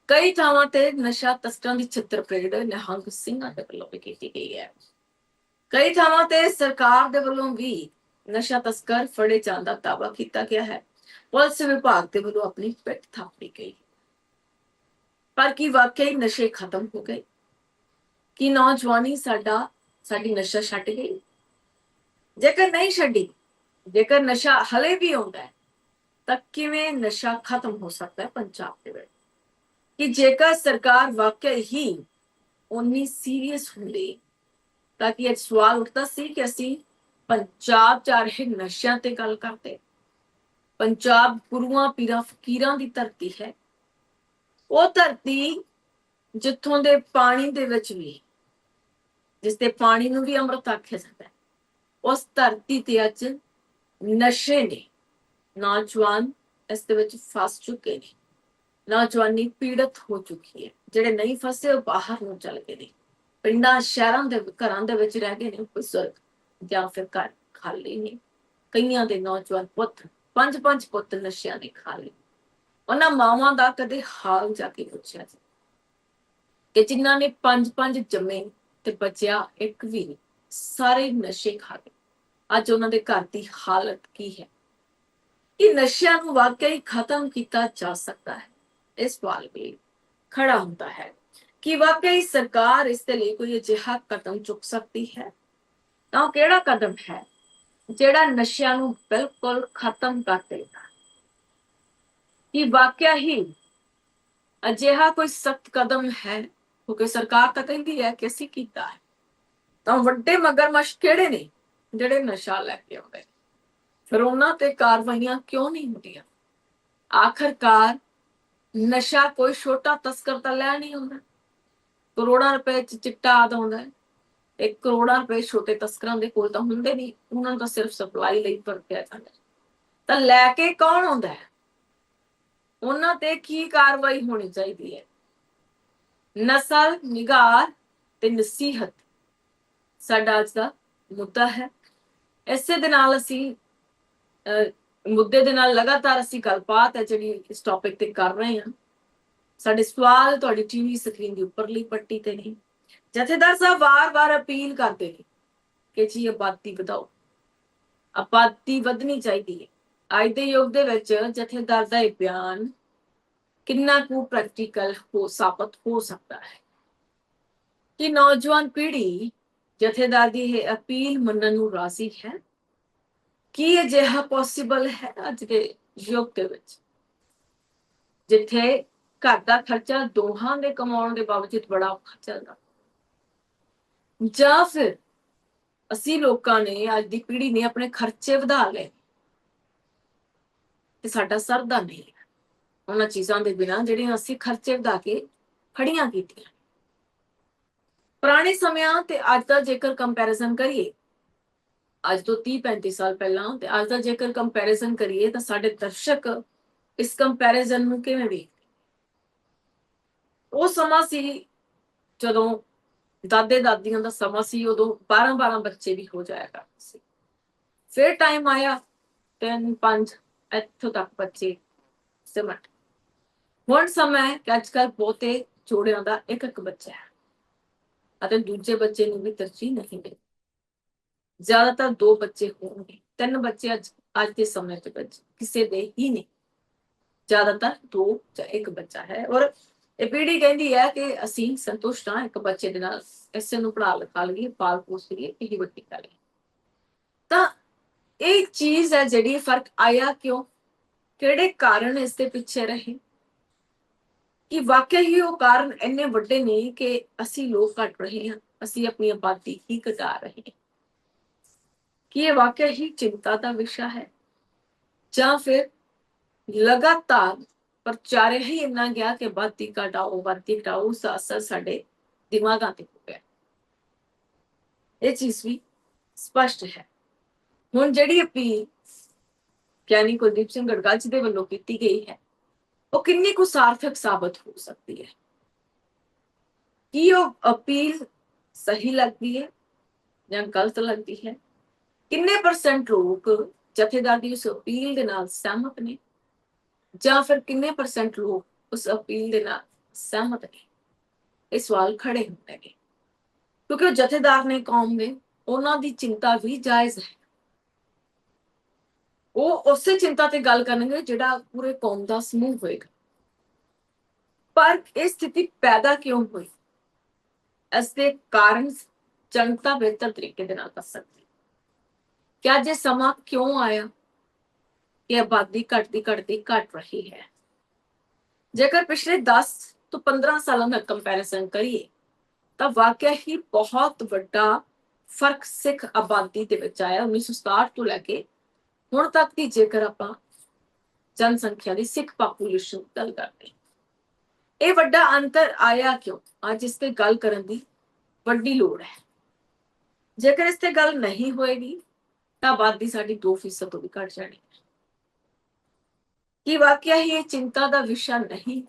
ਕਈ ਥਾਵਾਂ ਤੇ ਨਸ਼ਾ ਤਸਕਰਾਂ ਦੀ ਛਿੱਤਰ ਪਰੇਡ ਨਿਹੰਗ ਸਿੰਘਾਂ ਦੇ ਵੱਲੋਂ ਵੀ ਕੀਤੀ ਗਈ ਹੈ। ਕਈ ਥਾਵਾਂ ਤੇ ਸਰਕਾਰ ਦੇ ਵੱਲੋਂ ਵੀ ਨਸ਼ਾ ਤਸਕਰ ਫੜੇ ਜਾਣ ਦਾ ਦਾਅਵਾ ਕੀਤਾ ਗਿਆ ਹੈ। ਪੁਲਿਸ ਵਿਭਾਗ ਦੇ ਵੱਲੋਂ ਆਪਣੀ ਪਿੱਠ ਥਾਪੀ ਗਈ। ਪਰ ਕੀ ਵਾਕਈ ਨਸ਼ੇ ਖਤਮ ਹੋ ਗਏ? ਕੀ ਨੌਜਵਾਨੀ ਸਾਡੀ ਨਸ਼ਾ ਛੱਡ ਗਈ? ਜੇਕਰ ਨਹੀਂ ਛੱਡੀ, ਜੇਕਰ ਨਸ਼ਾ ਹਲੇ ਵੀ ਆਉਂਦਾ ਹੈ, ਤਾਂ ਕਿਵੇਂ ਨਸ਼ਾ ਖਤਮ ਹੋ ਸਕਦਾ ਹੈ ਪੰਜਾਬ ਦੇ ਵਿੱਚ? ਕਿ ਜੇਕਰ ਸਰਕਾਰ ਵਾਕਈ ਹੀ ਉਨੀ ਸੀਰੀਅਸ ਹੁੰਦੀ ਤਾਂ ਕਿ ਇਹ ਸਵਾਲ ਉੱਠਦਾ ਸੀ ਕਿ ਅਸੀਂ ਪੰਜਾਬ 'ਚ ਆ ਰਹੇ ਨਸ਼ਿਆਂ ਤੇ ਗੱਲ ਕਰਦੇ। ਪੰਜਾਬ ਗੁਰੂਆਂ ਪੀਰਾਂ ਫਕੀਰਾਂ ਦੀ ਧਰਤੀ ਹੈ। ਉਹ ਧਰਤੀ ਜਿੱਥੋਂ ਦੇ ਪਾਣੀ ਦੇ ਵਿੱਚ ਵੀ, ਜਿਸ ਦੇ ਪਾਣੀ ਨੂੰ ਵੀ ਅੰਮ੍ਰਿਤ ਆਖਿਆ ਜਾਂਦਾ ਹੈ, ਉਸ ਧਰਤੀ ਤੇ ਅੱਜ ਨਸ਼ੇ ਨੇ। ਨੌਜਵਾਨ ਇਸ ਦੇ ਵਿੱਚ ਫਸ ਚੁੱਕੇ ਨੇ, ਨੌਜਵਾਨੀ ਪੀੜਤ ਹੋ ਚੁੱਕੀ ਹੈ। ਜਿਹੜੇ ਨਹੀਂ ਫਸੇ ਉਹ ਬਾਹਰ ਨੂੰ ਚਲੇ ਗਏ ਨੇ, ਪਿੰਡਾਂ ਸ਼ਹਿਰਾਂ ਦੇ ਘਰਾਂ ਦੇ ਵਿੱਚ ਰਹਿ ਗਏ ਨੇ ਬਜ਼ੁਰਗ, ਜਾਂ ਫਿਰ ਘਰ ਖਾਲੀ ਨੇ। ਕਈਆਂ ਦੇ ਨੌਜਵਾਨ ਪੁੱਤ, 5-5 ਪੁੱਤ ਨਸ਼ਿਆਂ ਨੇ ਖਾ ਲਏ। ਉਹਨਾਂ ਮਾਵਾਂ ਦਾ ਕਦੇ ਹਾਲ ਜਾ ਕੇ ਪੁੱਛਿਆ ਸੀ ਕਿ ਜਿਨ੍ਹਾਂ ਨੇ 5-5 ਜੰਮੇ ਤੇ ਬਚਿਆ ਇੱਕ ਵੀ ਨਹੀਂ, ਸਾਰੇ ਨਸ਼ੇ ਖਾ ਗਏ। ਅੱਜ ਉਹਨਾਂ ਦੇ ਘਰ ਦੀ ਹਾਲਤ ਕੀ ਹੈ? ਕਿ ਨਸ਼ਿਆਂ ਨੂੰ ਵਾਕਈ ਖਤਮ ਕੀਤਾ ਜਾ ਸਕਦਾ ਹੈ? ਇਸ ਸਵਾਲ ਵੀ ਖੜਾ ਹੁੰਦਾ ਹੈ ਕਿ ਵਾਕਈ ਸਰਕਾਰ ਇਸ ਦੇ ਲਈ ਕੋਈ ਅਜਿਹਾ ਕਦਮ ਚੁੱਕ ਸਕਦੀ ਹੈ? ਤਾਂ ਉਹ ਕਿਹੜਾ ਕਦਮ ਹੈ ਜਿਹੜਾ ਨਸ਼ਿਆਂ ਨੂੰ ਬਿਲਕੁਲ ਖਤਮ ਕਰ ਦੇਗਾ? ਕਿ ਵਾਕਿਆ ਹੀ ਅਜਿਹਾ ਕੋਈ ਸਖਤ ਕਦਮ ਹੈ? ਕਿਉਂਕਿ ਸਰਕਾਰ ਤਾਂ ਕਹਿੰਦੀ ਹੈ ਕਿ ਅਸੀਂ ਕੀਤਾ ਹੈ, ਤਾਂ ਵੱਡੇ ਮਗਰਮੱਛ ਕਿਹੜੇ ਨੇ ਜਿਹੜੇ ਨਸ਼ਾ ਲੈ ਕੇ ਆਉਂਦੇ? ਫਿਰ ਉਹਨਾਂ ਤੇ ਕਾਰਵਾਈਆਂ ਕਿਉਂ ਨਹੀਂ ਹੁੰਦੀਆਂ? ਆਖਰਕਾਰ ਨਸ਼ਾ ਕੋਈ ਛੋਟਾ ਤਸਕਰ ਤਾਂ ਲੈ ਨਹੀਂ ਆਉਂਦਾ, ਕਰੋੜਾਂ ਰੁਪਏ ਚ ਚਿੱਟਾ ਆਦਾ ਆਉਂਦਾ ਹੈ। ਤੇ ਕਰੋੜਾਂ ਰੁਪਏ ਛੋਟੇ ਤਸਕਰਾਂ ਦੇ ਕੋਲ ਤਾਂ ਹੁੰਦੇ ਨਹੀਂ, ਉਹਨਾਂ ਨੂੰ ਤਾਂ ਸਿਰਫ ਸਪਲਾਈ ਲਈ ਵਰਤਿਆ ਜਾਂਦਾ। ਤਾਂ ਲੈ ਕੇ ਕੌਣ ਆਉਂਦਾ ਹੈ, ਉਹਨਾਂ ਤੇ ਕੀ ਕਾਰਵਾਈ ਹੋਣੀ ਚਾਹੀਦੀ ਹੈ। ਨਸਲ ਨਿਗਾਰ ਤੇ ਨਸੀਹਤ ਸਾਡਾ ਅੱਜ ਦਾ ਮੁੱਦਾ ਹੈ। ਇਸੇ ਦੇ ਨਾਲ ਅਸੀਂ ਮੁੱਦੇ ਦੇ ਨਾਲ ਲਗਾਤਾਰ ਅਸੀਂ ਗੱਲਬਾਤ ਹੈ ਜਿਹੜੀ ਇਸ ਟੌਪਿਕ ਤੇ ਕਰ ਰਹੇ ਹਾਂ। ਸਾਡੇ ਸਵਾਲ ਤੁਹਾਡੀ ਟੀਵੀ ਸਕਰੀਨ ਦੀ ਉੱਪਰਲੀ ਪੱਟੀ ਤੇ ਨਹੀਂ। ਜਥੇਦਾਰ ਸਾਹਿਬ ਵਾਰ-ਵਾਰ ਅਪੀਲ ਕਰਦੇ ਨੇ ਕਿ ਜੀ ਆਬਾਦੀ ਵਧਾਓ, ਆਬਾਦੀ ਵਧਣੀ ਚਾਹੀਦੀ ਹੈ। ਅੱਜ ਦੇ ਯੁੱਗ ਦੇ ਵਿੱਚ ਜਥੇਦਾਰ ਦਾ ਇਹ ਬਿਆਨ ਕਿੰਨਾ ਕੁ ਪ੍ਰੈਕਟੀਕਲ ਹੋ ਸਾਬਤ ਹੋ ਸਕਦਾ ਹੈ ਕਿ ਨੌਜਵਾਨ ਪੀੜ੍ਹੀ ਜਥੇਦਾਰ ਦੀ ਇਹ ਅਪੀਲ ਮੰਨਣ ਨੂੰ ਰਾਜ਼ੀ ਹੈ? ਕੀ ਅਜਿਹਾ ਪੋਸੀਬਲ ਹੈ ਅੱਜ ਦੇ ਯੁੱਗ ਦੇ ਵਿੱਚ, ਜਿੱਥੇ ਘਰ ਦਾ ਖਰਚਾ ਦੋਹਾਂ ਦੇ ਕਮਾਉਣ ਦੇ ਬਾਵਜੂਦ ਬੜਾ ਔਖਾ ਚੱਲਦਾ? ਜਾਂ ਫਿਰ ਅਸੀਂ ਲੋਕਾਂ ਨੇ, ਅੱਜ ਦੀ ਪੀੜ੍ਹੀ ਨੇ ਆਪਣੇ ਖਰਚੇ ਵਧਾ ਲਏ ਤੇ ਸਾਡਾ ਸਰਦਾ ਨਹੀਂ ਉਹਨਾਂ ਚੀਜ਼ਾਂ ਦੇ ਬਿਨਾਂ ਜਿਹੜੀਆਂ ਅਸੀਂ ਖਰਚੇ ਵਧਾ ਕੇ ਖੜੀਆਂ ਕੀਤੀਆਂ। ਪੁਰਾਣੇ ਸਮਿਆਂ ਤੇ ਅੱਜ ਦਾ ਜੇਕਰ ਕੰਪੈਰੀਜ਼ਨ ਕਰੀਏ, ਅੱਜ ਤੋਂ 30-35 ਸਾਲ ਪਹਿਲਾਂ ਤੇ ਅੱਜ ਦਾ ਜੇਕਰ ਕੰਪੈਰੀਜ਼ਨ ਕਰੀਏ ਤਾਂ ਸਾਡੇ ਦਰਸ਼ਕ ਇਸ ਕੰਪੈਰੀਜ਼ਨ ਨੂੰ ਕਿਵੇਂ ਵੇਖਦੇ? ਉਹ ਸਮਾਂ ਸੀ ਜਦੋਂ ਦਾਦੇ ਦਾਦੀਆਂ ਦਾ ਸਮਾਂ ਸੀ, ਉਦੋਂ 12-12 ਬੱਚੇ ਵੀ ਹੋ ਜਾਇਆ ਕਰਦੇ ਸੀ। ਫਿਰ ਟਾਈਮ ਆਇਆ 3-5 ਇੱਥੋਂ ਤੱਕ ਬੱਚੇ ਸਿਮਟ। ਹੁਣ ਸਮਾਂ ਹੈ ਕਿ ਅੱਜ ਕੱਲ੍ਹ ਬਹੁਤੇ ਜੋੜਿਆਂ ਦਾ ਇੱਕ ਬੱਚਾ ਹੈ ਅਤੇ ਦੂਜੇ ਬੱਚੇ ਨੂੰ ਵੀ ਤਰਜੀਹ ਨਹੀਂ ਮਿਲਦੀ। ਜ਼ਿਆਦਾਤਰ 2 ਬੱਚੇ ਹੋਣਗੇ, 3 ਬੱਚੇ ਅੱਜ ਦੇ ਸਮੇਂ ਚ ਬੱਚੇ ਕਿਸੇ ਦੇ ਹੀ ਨਹੀਂ, ਜ਼ਿਆਦਾਤਰ 2 ਜਾਂ 1 ਬੱਚਾ ਹੈ। ਔਰ ਇਹ ਪੀੜ੍ਹੀ ਕਹਿੰਦੀ ਹੈ ਕਿ ਅਸੀਂ ਸੰਤੁਸ਼ਟ ਹਾਂ ਇੱਕ ਬੱਚੇ ਦੇ ਨਾਲ, ਇਸੇ ਨੂੰ ਪੜ੍ਹਾ ਲਿਖਾ ਲਈਏ, ਪਾਲ ਪੋਸ ਲਈਏ, ਇਹੀ ਵੱਡੀ ਗੱਲ ਹੈ। ਤਾਂ ਇਹ ਚੀਜ਼ ਹੈ ਜਿਹੜੀ ਫਰਕ ਆਇਆ ਕਿਉਂ, ਕਿਹੜੇ ਕਾਰਨ ਇਸ ਦੇ ਪਿੱਛੇ ਰਹੇ? ਕਿ ਵਾਕਿਆ ਹੀ ਉਹ ਕਾਰਨ ਇੰਨੇ ਵੱਡੇ ਨੇ ਕਿ ਅਸੀਂ ਲੋਕ ਘਟ ਰਹੇ ਹਾਂ, ਅਸੀਂ ਆਪਣੀ ਆਬਾਦੀ ਹੀ ਘਟਾ ਰਹੇ ਹਾਂ? ਕੀ ਇਹ ਵਾਕਿਆ ਹੀ ਚਿੰਤਾ ਦਾ ਵਿਸ਼ਾ ਹੈ, ਜਾਂ ਫਿਰ ਲਗਾਤਾਰ ਪ੍ਰਚਾਰਿਆ ਹੀ ਇੰਨਾ ਗਿਆ ਕਿ ਆਬਾਦੀ ਘਟਾਓ, ਉਸ ਦਾ ਅਸਰ ਸਾਡੇ ਦਿਮਾਗਾਂ ਤੇ ਹੋ ਗਿਆ? ਇਹ ਚੀਜ਼ ਵੀ ਸਪਸ਼ਟ ਹੈ। ਹੁਣ ਜਿਹੜੀ ਅਪੀਲ ਗਿਆਨੀ ਕੁਲਦੀਪ ਸਿੰਘ ਗੜਗੱਜ ਦੇ ਵੱਲੋਂ ਕੀਤੀ ਗਈ ਹੈ, ਉਹ ਕਿੰਨੀ ਕੁ ਸਾਰਥਕ ਸਾਬਤ ਹੋ ਸਕਦੀ ਹੈ? ਕੀ ਉਹ ਅਪੀਲ ਸਹੀ ਲੱਗਦੀ ਹੈ ਜਾਂ ਗਲਤ ਲੱਗਦੀ ਹੈ? ਕਿੰਨੇ % ਲੋਕ ਜਥੇਦਾਰ ਦੀ ਉਸ ਅਪੀਲ ਦੇ ਨਾਲ ਸਹਿਮਤ ਨੇ, ਜਾਂ ਫਿਰ ਕਿੰਨੇ % ਲੋਕ ਉਸ ਅਪੀਲ ਦੇ ਨਾਲ ਸਹਿਮਤ ਨੇ? ਇਹ ਸਵਾਲ ਖੜੇ ਹੁੰਦੇ ਨੇ ਕਿਉਂਕਿ ਉਹ ਜਥੇਦਾਰ ਨੇ ਕੌਮ ਦੇ, ਉਹਨਾਂ ਦੀ ਚਿੰਤਾ ਵੀ ਜਾਇਜ਼ ਹੈ। ਉਹ ਉਸੇ ਚਿੰਤਾ ਤੇ ਗੱਲ ਕਰਨਗੇ ਜਿਹੜਾ ਪੂਰੇ ਕੌਮ ਦਾ ਸਮੂਹ ਹੋਏਗਾ। ਪਰ ਇਹ ਸਥਿਤੀ ਪੈਦਾ ਕਿਉਂ ਹੋਈ, ਇਸ ਦੇ ਕਾਰਨ ਜਨਤਾ ਬਿਹਤਰ ਤਰੀਕੇ ਦੇ ਨਾਲ ਦੱਸ ਸਕਦੀ। ਕਿ ਅੱਜ ਇਹ ਸਮਾਂ ਕਿਉਂ ਆਇਆ ਕਿ ਆਬਾਦੀ ਘਟਦੀ ਘਟ ਰਹੀ ਹੈ? ਜੇਕਰ ਪਿਛਲੇ 10 ਤੋਂ 15 ਸਾਲਾਂ ਦਾ ਕੰਪੈਰੀਜ਼ਨ ਕਰੀਏ ਤਾਂ ਵਾਕਿਆ ਹੀ ਬਹੁਤ ਵੱਡਾ ਫਰਕ ਸਿੱਖ ਆਬਾਦੀ ਦੇ ਵਿੱਚ ਆਇਆ। 1967 ਤੋਂ ਲੈ ਕੇ ਹੁਣ ਤੱਕ ਦੀ ਜੇਕਰ ਆਪਾਂ ਜਨਸੰਖਿਆ ਦੀ ਸਿੱਖ ਪਾਪੂਲੇਸ਼ਨ ਗੱਲ ਕਰਦੇ, ਇਹ ਵੱਡਾ ਅੰਤਰ ਆਇਆ ਕਿਉਂ? ਅੱਜ ਇਸ ਤੇ ਗੱਲ ਕਰਨ ਦੀ ਵੱਡੀ ਲੋੜ ਹੈ। ਜੇਕਰ ਇਸ ਤੇ ਗੱਲ ਨਹੀਂ ਹੋਏਗੀ ਤਾਂ ਆਬਾਦੀ ਸਾਡੀ 2% ਤੋਂ ਵੀ ਘਟ ਜਾਣੀ ਹੈ। ਕੀ ਵਾਕਿਆ ਹੀ ਇਹ ਚਿੰਤਾ ਦਾ ਵਿਸ਼ਾ ਨਹੀਂ?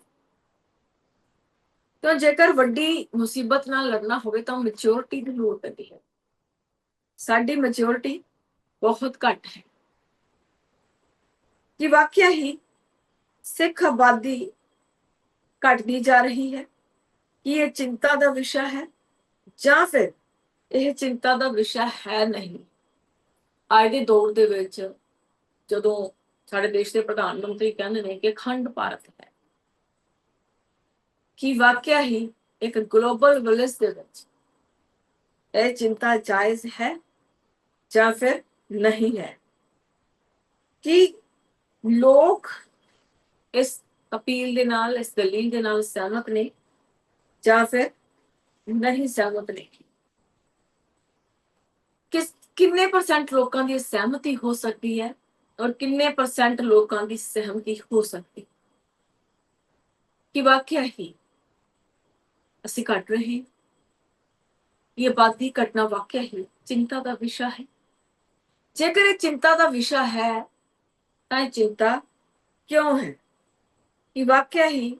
ਤਾਂ ਜੇਕਰ ਵੱਡੀ ਮੁਸੀਬਤ ਨਾਲ ਲੜਨਾ ਹੋਵੇ ਤਾਂ ਮੈਚੁਰਿਟੀ ਦੀ ਲੋੜ ਪੈਂਦੀ ਹੈ। ਸਾਡੀ ਮੈਚੁਰਿਟੀ ਬਹੁਤ ਘੱਟ ਹੈ। ਕਿ ਵਾਕਿਆ ਹੀ ਸਿੱਖ ਆਬਾਦੀ ਘਟਦੀ ਜਾ ਰਹੀ ਹੈ? ਕੀ ਇਹ ਚਿੰਤਾ ਦਾ ਵਿਸ਼ਾ ਹੈ ਜਾਂ ਫਿਰ ਇਹ ਚਿੰਤਾ ਦਾ ਵਿਸ਼ਾ ਹੈ ਨਹੀਂ? ਅੱਜ ਦੇ ਦੌਰ ਦੇ ਵਿੱਚ ਜਦੋਂ ਸਾਡੇ ਦੇਸ਼ ਦੇ ਪ੍ਰਧਾਨ ਮੰਤਰੀ ਕਹਿੰਦੇ ਨੇ ਕਿ ਅਖੰਡ ਭਾਰਤ ਹੈ, ਕੀ ਵਾਕਿਆ ਹੀ ਇੱਕ ਗਲੋਬਲ ਵਿਲੇਜ ਦੇ ਵਿੱਚ ਇਹ ਚਿੰਤਾ ਜਾਇਜ਼ ਹੈ ਜਾਂ ਫਿਰ ਨਹੀਂ ਹੈ? ਕਿ ਲੋਕ ਇਸ ਅਪੀਲ ਦੇ ਨਾਲ, ਇਸ ਦਲੀਲ ਦੇ ਨਾਲ ਸਹਿਮਤ ਨੇ ਜਾਂ ਫਿਰ ਨਹੀਂ ਸਹਿਮਤ ਨੇ? ਕਿੰਨੇ % ਲੋਕਾਂ ਦੀ ਸਹਿਮਤੀ ਹੋ ਸਕਦੀ ਹੈ और किन्ने परसेंट लोगों की सहमति हो सकती कि वाकया ही ਅਸੀਂ ਘਟ ਰਹੇ ਹਾਂ। ਇਹ ਆਬਾਦੀ ਘਟਨਾ ਵਾਕਿਆ ਹੀ ਚਿੰਤਾ ਦਾ ਵਿਸ਼ਾ ਹੈ। ਜੇਕਰ ਇਹ ਚਿੰਤਾ ਦਾ ਵਿਸ਼ਾ ਹੈ ਤਾਂ ਇਹ ਚਿੰਤਾ ਕਿਉਂ ਹੈ? ਕਿ ਵਾਕਿਆ ਹੀ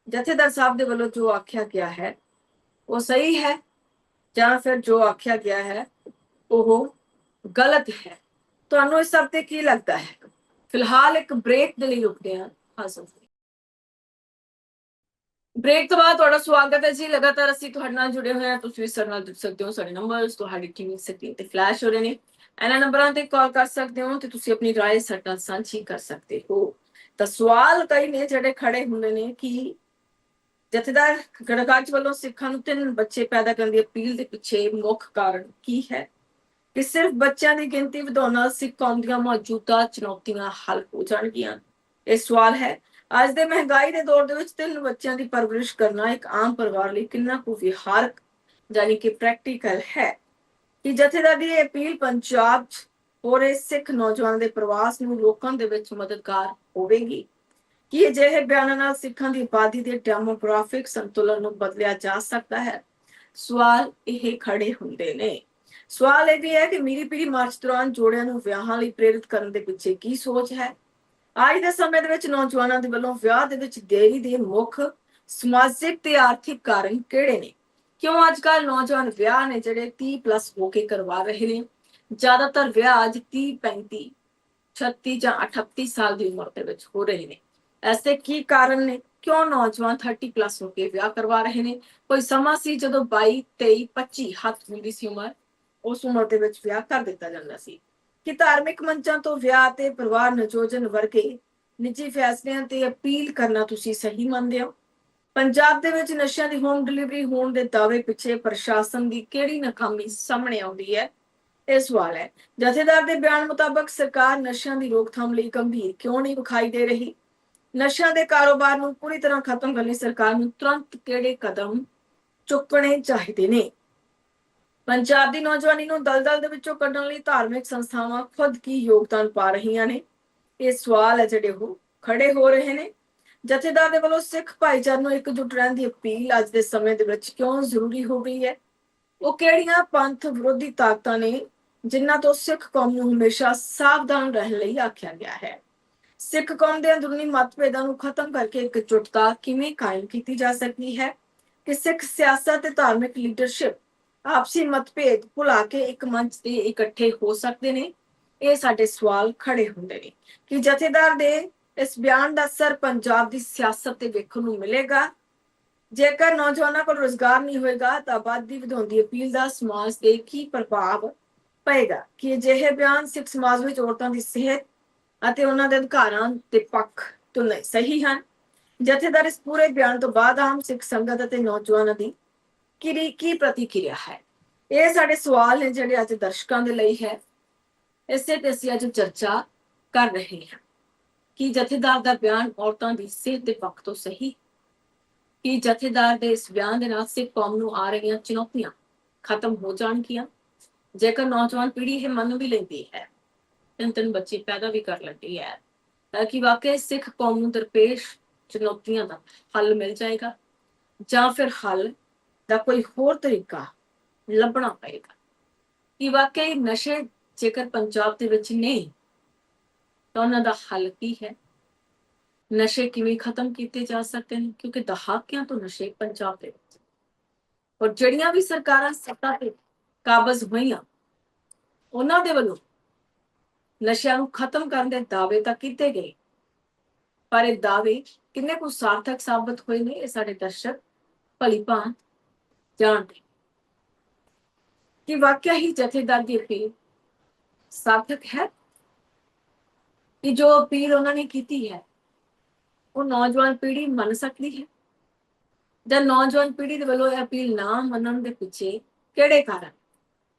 ਜਥੇਦਾਰ ਸਾਹਿਬ ਦੇ ਵੱਲੋਂ ਜੋ ਆਖਿਆ ਗਿਆ ਹੈ ਉਹ ਸਹੀ ਹੈ ਜਾਂ ਫਿਰ ਜੋ ਆਖਿਆ ਗਿਆ ਹੈ ਉਹ ਗਲਤ ਹੈ? ਤੁਹਾਨੂੰ ਇਸ ਸਭ ਤੇ ਕੀ ਲੱਗਦਾ ਹੈ? ਫਿਲਹਾਲ ਇੱਕ ਬ੍ਰੇਕ ਦੇ ਲਈ ਰੁਕਦੇ ਹਾਂ। ਹਾਜ਼ਰ ਬ੍ਰੇਕ ਤੋਂ ਬਾਅਦ ਤੁਹਾਡਾ ਸਵਾਗਤ ਹੈ ਜੀ। ਲਗਾਤਾਰ ਅਸੀਂ ਤੁਹਾਡੇ ਨਾਲ ਜੁੜੇ ਹੋਏ ਹਾਂ। ਤੁਸੀਂ ਵੀ ਸਾਡੇ ਨਾਲ ਜੁੜ ਸਕਦੇ ਹੋ। ਸਾਡੇ ਨੰਬਰਸ ਤੁਹਾਡੀ ਟੀਵੀ ਸਕਰੀਨ ਤੇ ਫਲੈਸ਼ ਹੋ ਰਹੇ ਨੇ। ਇਹਨਾਂ ਨੰਬਰਾਂ ਤੇ ਕਾਲ ਕਰ ਸਕਦੇ ਹੋ ਤੇ ਤੁਸੀਂ ਆਪਣੀ ਰਾਏ ਸਾਡੇ ਨਾਲ ਸਾਂਝੀ ਕਰ ਸਕਦੇ ਹੋ। ਤਾਂ ਸਵਾਲ ਕਈ ਨੇ ਜਿਹੜੇ ਖੜੇ ਹੁੰਦੇ ਨੇ ਕਿ ਜਥੇਦਾਰ ਗੜਗੱਜ ਵੱਲੋਂ ਸਿੱਖਾਂ ਨੂੰ 3 ਬੱਚੇ ਪੈਦਾ ਕਰਨ ਦੀ ਅਪੀਲ ਦੇ ਪਿੱਛੇ ਮੁੱਖ ਕਾਰਨ ਕੀ ਹੈ? ਕਿ ਸਿਰਫ ਬੱਚਿਆਂ ਦੀ ਗਿਣਤੀ ਵਧਾਉਣ ਨਾਲ ਸਿੱਖ ਕੌਮ ਦੀਆਂ ਮੌਜੂਦਾ ਚੁਣੌਤੀਆਂ ਹੱਲ ਹੋ ਜਾਣਗੀਆਂ? ਇਹ ਸਵਾਲ ਹੈ। ਅੱਜ ਦੇ ਮਹਿੰਗਾਈ ਦੇ ਦੌਰ ਦੇ ਵਿੱਚ 3 ਬੱਚਿਆਂ ਦੀ ਪਰਵਰਿਸ਼ ਕਰਨਾ ਇੱਕ ਆਮ ਪਰਿਵਾਰ ਲਈ ਕਿੰਨਾ ਕੁ ਵਿਹਾਰਕ ਯਾਨੀ ਕਿ ਪ੍ਰੈਕਟੀਕਲ ਹੈ? ਕਿ ਜਥੇਦਾਰ ਦੀ ਇਹ ਅਪੀਲ ਪੰਜਾਬ 'ਚ ਹੋ ਰਹੇ ਸਿੱਖ ਨੌਜਵਾਨਾਂ ਦੇ ਪ੍ਰਵਾਸ ਨੂੰ ਰੋਕਣ ਦੇ ਵਿੱਚ ਮਦਦਗਾਰ ਹੋਵੇਗੀ? ਕਿ ਅਜਿਹੇ ਬਿਆਨਾਂ ਨਾਲ ਸਿੱਖਾਂ ਦੀ ਆਬਾਦੀ ਦੇ ਡੈਮੋਗ੍ਰਾਫਿਕ ਸੰਤੁਲਨ ਨੂੰ ਬਦਲਿਆ ਜਾ ਸਕਦਾ ਹੈ? ਸਵਾਲ ਇਹ ਖੜੇ ਹੁੰਦੇ ਨੇ। ਸਵਾਲ ਇਹ ਵੀ ਹੈ ਕਿ ਮੀਰੀ ਪੀਰੀ ਮਾਰਚ ਦੌਰਾਨ ਜੋੜਿਆਂ ਨੂੰ ਵਿਆਹਾਂ ਲਈ ਪ੍ਰੇਰਿਤ ਕਰਨ ਦੇ ਪਿੱਛੇ ਕੀ ਸੋਚ ਹੈ? ਅੱਜ ਦੇ ਸਮੇਂ ਦੇ ਵਿੱਚ ਨੌਜਵਾਨਾਂ ਦੇ ਵੱਲੋਂ ਵਿਆਹ ਦੇ ਵਿੱਚ ਦੇਰੀ ਦੇ ਮੁੱਖ ਸਮਾਜਿਕ ਤੇ ਆਰਥਿਕ ਕਾਰਨ ਕਿਹੜੇ ਨੇ? ਕਿਉਂ ਅੱਜ ਕੱਲ੍ਹ ਨੌਜਵਾਨ ਵਿਆਹ ਨੇ ਜਿਹੜੇ 30+ ਹੋ ਕੇ ਕਰਵਾ ਰਹੇ ਨੇ? ਜ਼ਿਆਦਾਤਰ ਵਿਆਹ ਅੱਜ 30, 35, 36 ਜਾਂ 38 ਸਾਲ ਦੀ ਉਮਰ ਦੇ ਵਿੱਚ ਹੋ ਰਹੇ ਨੇ। ਐਸੇ ਕੀ ਕਾਰਨ ਨੇ? ਕਿਉਂ ਨੌਜਵਾਨ 30+ ਹੋ ਕੇ ਵਿਆਹ ਕਰਵਾ ਰਹੇ ਨੇ? ਕੋਈ ਸਮਾਂ ਸੀ ਜਦੋਂ 22, 23, 25 ਹੱਥ ਹੁੰਦੀ ਸੀ ਉਮਰ, ਉਸ ਉਮਰ ਦੇ ਵਿੱਚ ਵਿਆਹ ਕਰ ਦਿੱਤਾ ਜਾਂਦਾ ਸੀ। ਕਿ ਧਾਰਮਿਕ ਮੰਚਾਂ ਤੋਂ ਵਿਆਹ ਤੇ ਪਰਿਵਾਰ ਨਿਯੋਜਨ ਵਰਗੇ ਨਿੱਜੀ ਫੈਸਲਿਆਂ ਤੇ ਅਪੀਲ ਕਰਨਾ ਤੁਸੀਂ ਸਹੀ ਮੰਨਦੇ ਹੋ? ਪੰਜਾਬ ਦੇ ਵਿੱਚ ਨਸ਼ਿਆਂ ਦੀ ਹੋਮ ਡਿਲੀਵਰੀ ਹੋਣ ਦੇ ਦਾਅਵੇ ਪਿੱਛੇ ਪ੍ਰਸ਼ਾਸਨ ਦੀ ਕਿਹੜੀ ਨਾਕਾਮੀ ਸਾਹਮਣੇ ਆਉਂਦੀ ਹੈ? ਇਹ ਸਵਾਲ ਹੈ। ਜਥੇਦਾਰ ਦੇ ਬਿਆਨ ਮੁਤਾਬਕ ਸਰਕਾਰ ਨਸ਼ਿਆਂ ਦੀ ਰੋਕਥਾਮ ਲਈ ਗੰਭੀਰ ਕਿਉਂ ਨਹੀਂ ਵਿਖਾਈ ਦੇ ਰਹੀ? ਨਸ਼ਿਆਂ ਦੇ ਕਾਰੋਬਾਰ ਨੂੰ ਪੂਰੀ ਤਰ੍ਹਾਂ ਖਤਮ ਕਰਨ ਲਈ ਸਰਕਾਰ ਨੂੰ ਤੁਰੰਤ ਕਿਹੜੇ ਕਦਮ ਚੁੱਕਣੇ ਚਾਹੀਦੇ ਨੇ? ਪੰਜਾਬ ਦੀ ਨੌਜਵਾਨੀ ਨੂੰ ਦਲਦਲ ਦੇ ਵਿੱਚੋਂ ਕੱਢਣ ਲਈ ਧਾਰਮਿਕ ਸੰਸਥਾਵਾਂ ਖੁਦ ਕੀ ਯੋਗਦਾਨ ਪਾ ਰਹੀਆਂ ਨੇ? ਇਹ ਸਵਾਲ ਹੈ ਜਿਹੜੇ ਉਹ ਖੜੇ ਹੋ ਰਹੇ ਨੇ। ਜਥੇਦਾਰ ਦੇ ਵੱਲੋਂ ਸਿੱਖ ਭਾਈਚਾਰੇ ਨੂੰ ਇਕਜੁੱਟ ਰਹਿਣ ਦੀ ਅਪੀਲ ਅੱਜ ਦੇ ਸਮੇਂ ਦੇ ਵਿੱਚ ਕਿਉਂ ਜ਼ਰੂਰੀ ਹੋ ਗਈ ਹੈ? ਉਹ ਕਿਹੜੀਆਂ ਪੰਥ ਵਿਰੋਧੀ ਤਾਕਤਾਂ ਨੇ ਜਿਨ੍ਹਾਂ ਤੋਂ ਸਿੱਖ ਕੌਮ ਨੂੰ ਹਮੇਸ਼ਾ ਸਾਵਧਾਨ ਰਹਿਣ ਲਈ ਆਖਿਆ ਗਿਆ ਹੈ? ਸਿੱਖ ਕੌਮ ਦੇ ਅੰਦਰੂਨੀ ਮਤਭੇਦਾਂ ਨੂੰ ਖਤਮ ਕਰਕੇ ਇਕਜੁੱਟਤਾ ਕਿਵੇਂ ਕਾਇਮ ਕੀਤੀ ਜਾ ਸਕਦੀ ਹੈ? ਕਿ ਸਿੱਖ ਸਿਆਸਤ ਤੇ ਧਾਰਮਿਕ ਲੀਡਰਸ਼ਿਪ ਆਪਸੀ ਮਤਭੇਦ ਭੁਲਾ ਕੇ ਇੱਕ ਮੰਚ ਤੇ ਇਕੱਠੇ ਹੋ ਸਕਦੇ ਨੇ? ਇਹ ਸਾਡੇ ਸਵਾਲ ਖੜੇ ਹੁੰਦੇ ਨੇ। ਕਿ ਜਥੇਦਾਰ ਦੇ ਇਸ ਬਿਆਨ ਦਾ ਅਸਰ ਪੰਜਾਬ ਦੀ ਸਿਆਸਤ ਤੇ ਵੇਖਣ ਨੂੰ ਮਿਲੇਗਾ? ਜੇਕਰ ਨੌਜਵਾਨਾਂ ਕੋਲ ਰੁਜ਼ਗਾਰ ਨਹੀਂ ਹੋਏਗਾ ਤਾਂ ਆਬਾਦੀ ਵਧਾਉਣ ਦੀ ਅਪੀਲ ਦਾ ਸਮਾਜ ਤੇ ਕੀ ਪ੍ਰਭਾਵ ਪਏਗਾ? ਕਿ ਅਜਿਹੇ ਬਿਆਨ ਸਿੱਖ ਸਮਾਜ ਵਿੱਚ ਔਰਤਾਂ ਦੀ ਸਿਹਤ ਅਤੇ ਉਹਨਾਂ ਦੇ ਅਧਿਕਾਰਾਂ ਦੇ ਪੱਖ ਤੋਂ ਨਹੀਂ ਸਹੀ ਹਨ? ਜਥੇਦਾਰ ਇਸ ਪੂਰੇ ਬਿਆਨ ਤੋਂ ਬਾਅਦ ਆਮ ਸਿੱਖ ਸੰਗਤ ਅਤੇ ਨੌਜਵਾਨਾਂ ਦੀ ਕੀ ਪ੍ਰਤੀਕਿਰਿਆ ਹੈ? ਇਹ ਸਾਡੇ ਸਵਾਲ ਨੇ ਜਿਹੜੇ ਅੱਜ ਦਰਸ਼ਕਾਂ ਦੇ ਲਈ ਹੈ। ਇਸੇ ਤੇ ਅਸੀਂ ਅੱਜ ਚਰਚਾ ਕਰ ਰਹੇ ਹਾਂ ਕਿ ਜਥੇਦਾਰ ਦਾ ਬਿਆਨ ਔਰਤਾਂ ਦੀ ਸਿਹਤ ਦੇ ਪੱਖ ਤੋਂ ਸਹੀ? ਕਿ ਜਥੇਦਾਰ ਦੇ ਇਸ ਬਿਆਨ ਦੇ ਨਾਲ ਸਿੱਖ ਕੌਮ ਨੂੰ ਆ ਰਹੀਆਂ ਚੁਣੌਤੀਆਂ ਖਤਮ ਹੋ ਜਾਣਗੀਆਂ? ਜੇਕਰ ਨੌਜਵਾਨ ਪੀੜ੍ਹੀ ਇਹ ਮੰਨ ਵੀ ਲੈਂਦੀ ਹੈ, 3 ਬੱਚੇ ਪੈਦਾ ਵੀ ਕਰ ਲੈਂਦੀ ਹੈ, ਤਾਂ ਕਿ ਵਾਕਈ ਸਿੱਖ ਕੌਮ ਨੂੰ ਦਰਪੇਸ਼ ਚੁਣੌਤੀਆਂ ਦਾ ਹੱਲ ਮਿਲ ਜਾਏਗਾ ਜਾਂ ਫਿਰ ਹੱਲ ਦਾ ਕੋਈ ਹੋਰ ਤਰੀਕਾ ਲੱਭਣਾ ਪਏਗਾ? ਕਿ ਵਾਕਈ ਨਸ਼ੇ ਜੇਕਰ ਪੰਜਾਬ ਦੇ ਵਿੱਚ ਨਹੀਂ ਤਾਂ ਉਹਨਾਂ ਦਾ ਹੱਲ ਕੀ ਹੈ? ਨਸ਼ੇ ਕਿਵੇਂ ਖਤਮ ਕੀਤੇ ਜਾ ਸਕਦੇ ਨੇ? ਕਿਉਂਕਿ ਦਹਾਕਿਆਂ ਤੋਂ ਨਸ਼ੇ ਪੰਜਾਬ ਦੇ ਵਿੱਚ, ਔਰ ਜਿਹੜੀਆਂ ਵੀ ਸਰਕਾਰਾਂ ਸੱਤਾ ਤੇ ਕਾਬਜ਼ ਹੋਈਆਂ ਉਹਨਾਂ ਦੇ ਵੱਲੋਂ ਨਸ਼ਿਆਂ ਨੂੰ ਖਤਮ ਕਰਨ ਦੇ ਦਾਅਵੇ ਤਾਂ ਕੀਤੇ ਗਏ, ਪਰ ਇਹ ਦਾਅਵੇ ਕਿੰਨੇ ਕੁ ਸਾਰਥਕ ਸਾਬਤ ਹੋਏ ਨੇ ਇਹ ਸਾਡੇ ਦਰਸ਼ਕ ਭਲੀ ਭਾਂਤ ਜਾਣਦੇ। ਕਿ ਵਾਕਿਆ ਹੀ ਜਥੇਦਾਰ ਦੀ ਅਪੀਲ ਸਾਰਥਕ ਹੈ? ਕਿ ਜੋ ਅਪੀਲ ਉਹਨਾਂ ਨੇ ਕੀਤੀ ਹੈ ਉਹ ਨੌਜਵਾਨ ਪੀੜ੍ਹੀ ਮੰਨ ਸਕਦੀ ਹੈ? ਜਾਂ ਨੌਜਵਾਨ ਪੀੜ੍ਹੀ ਦੇ ਵੱਲੋਂ ਇਹ ਅਪੀਲ ਨਾ ਮੰਨਣ ਦੇ ਪਿੱਛੇ ਕਿਹੜੇ ਕਾਰਨ?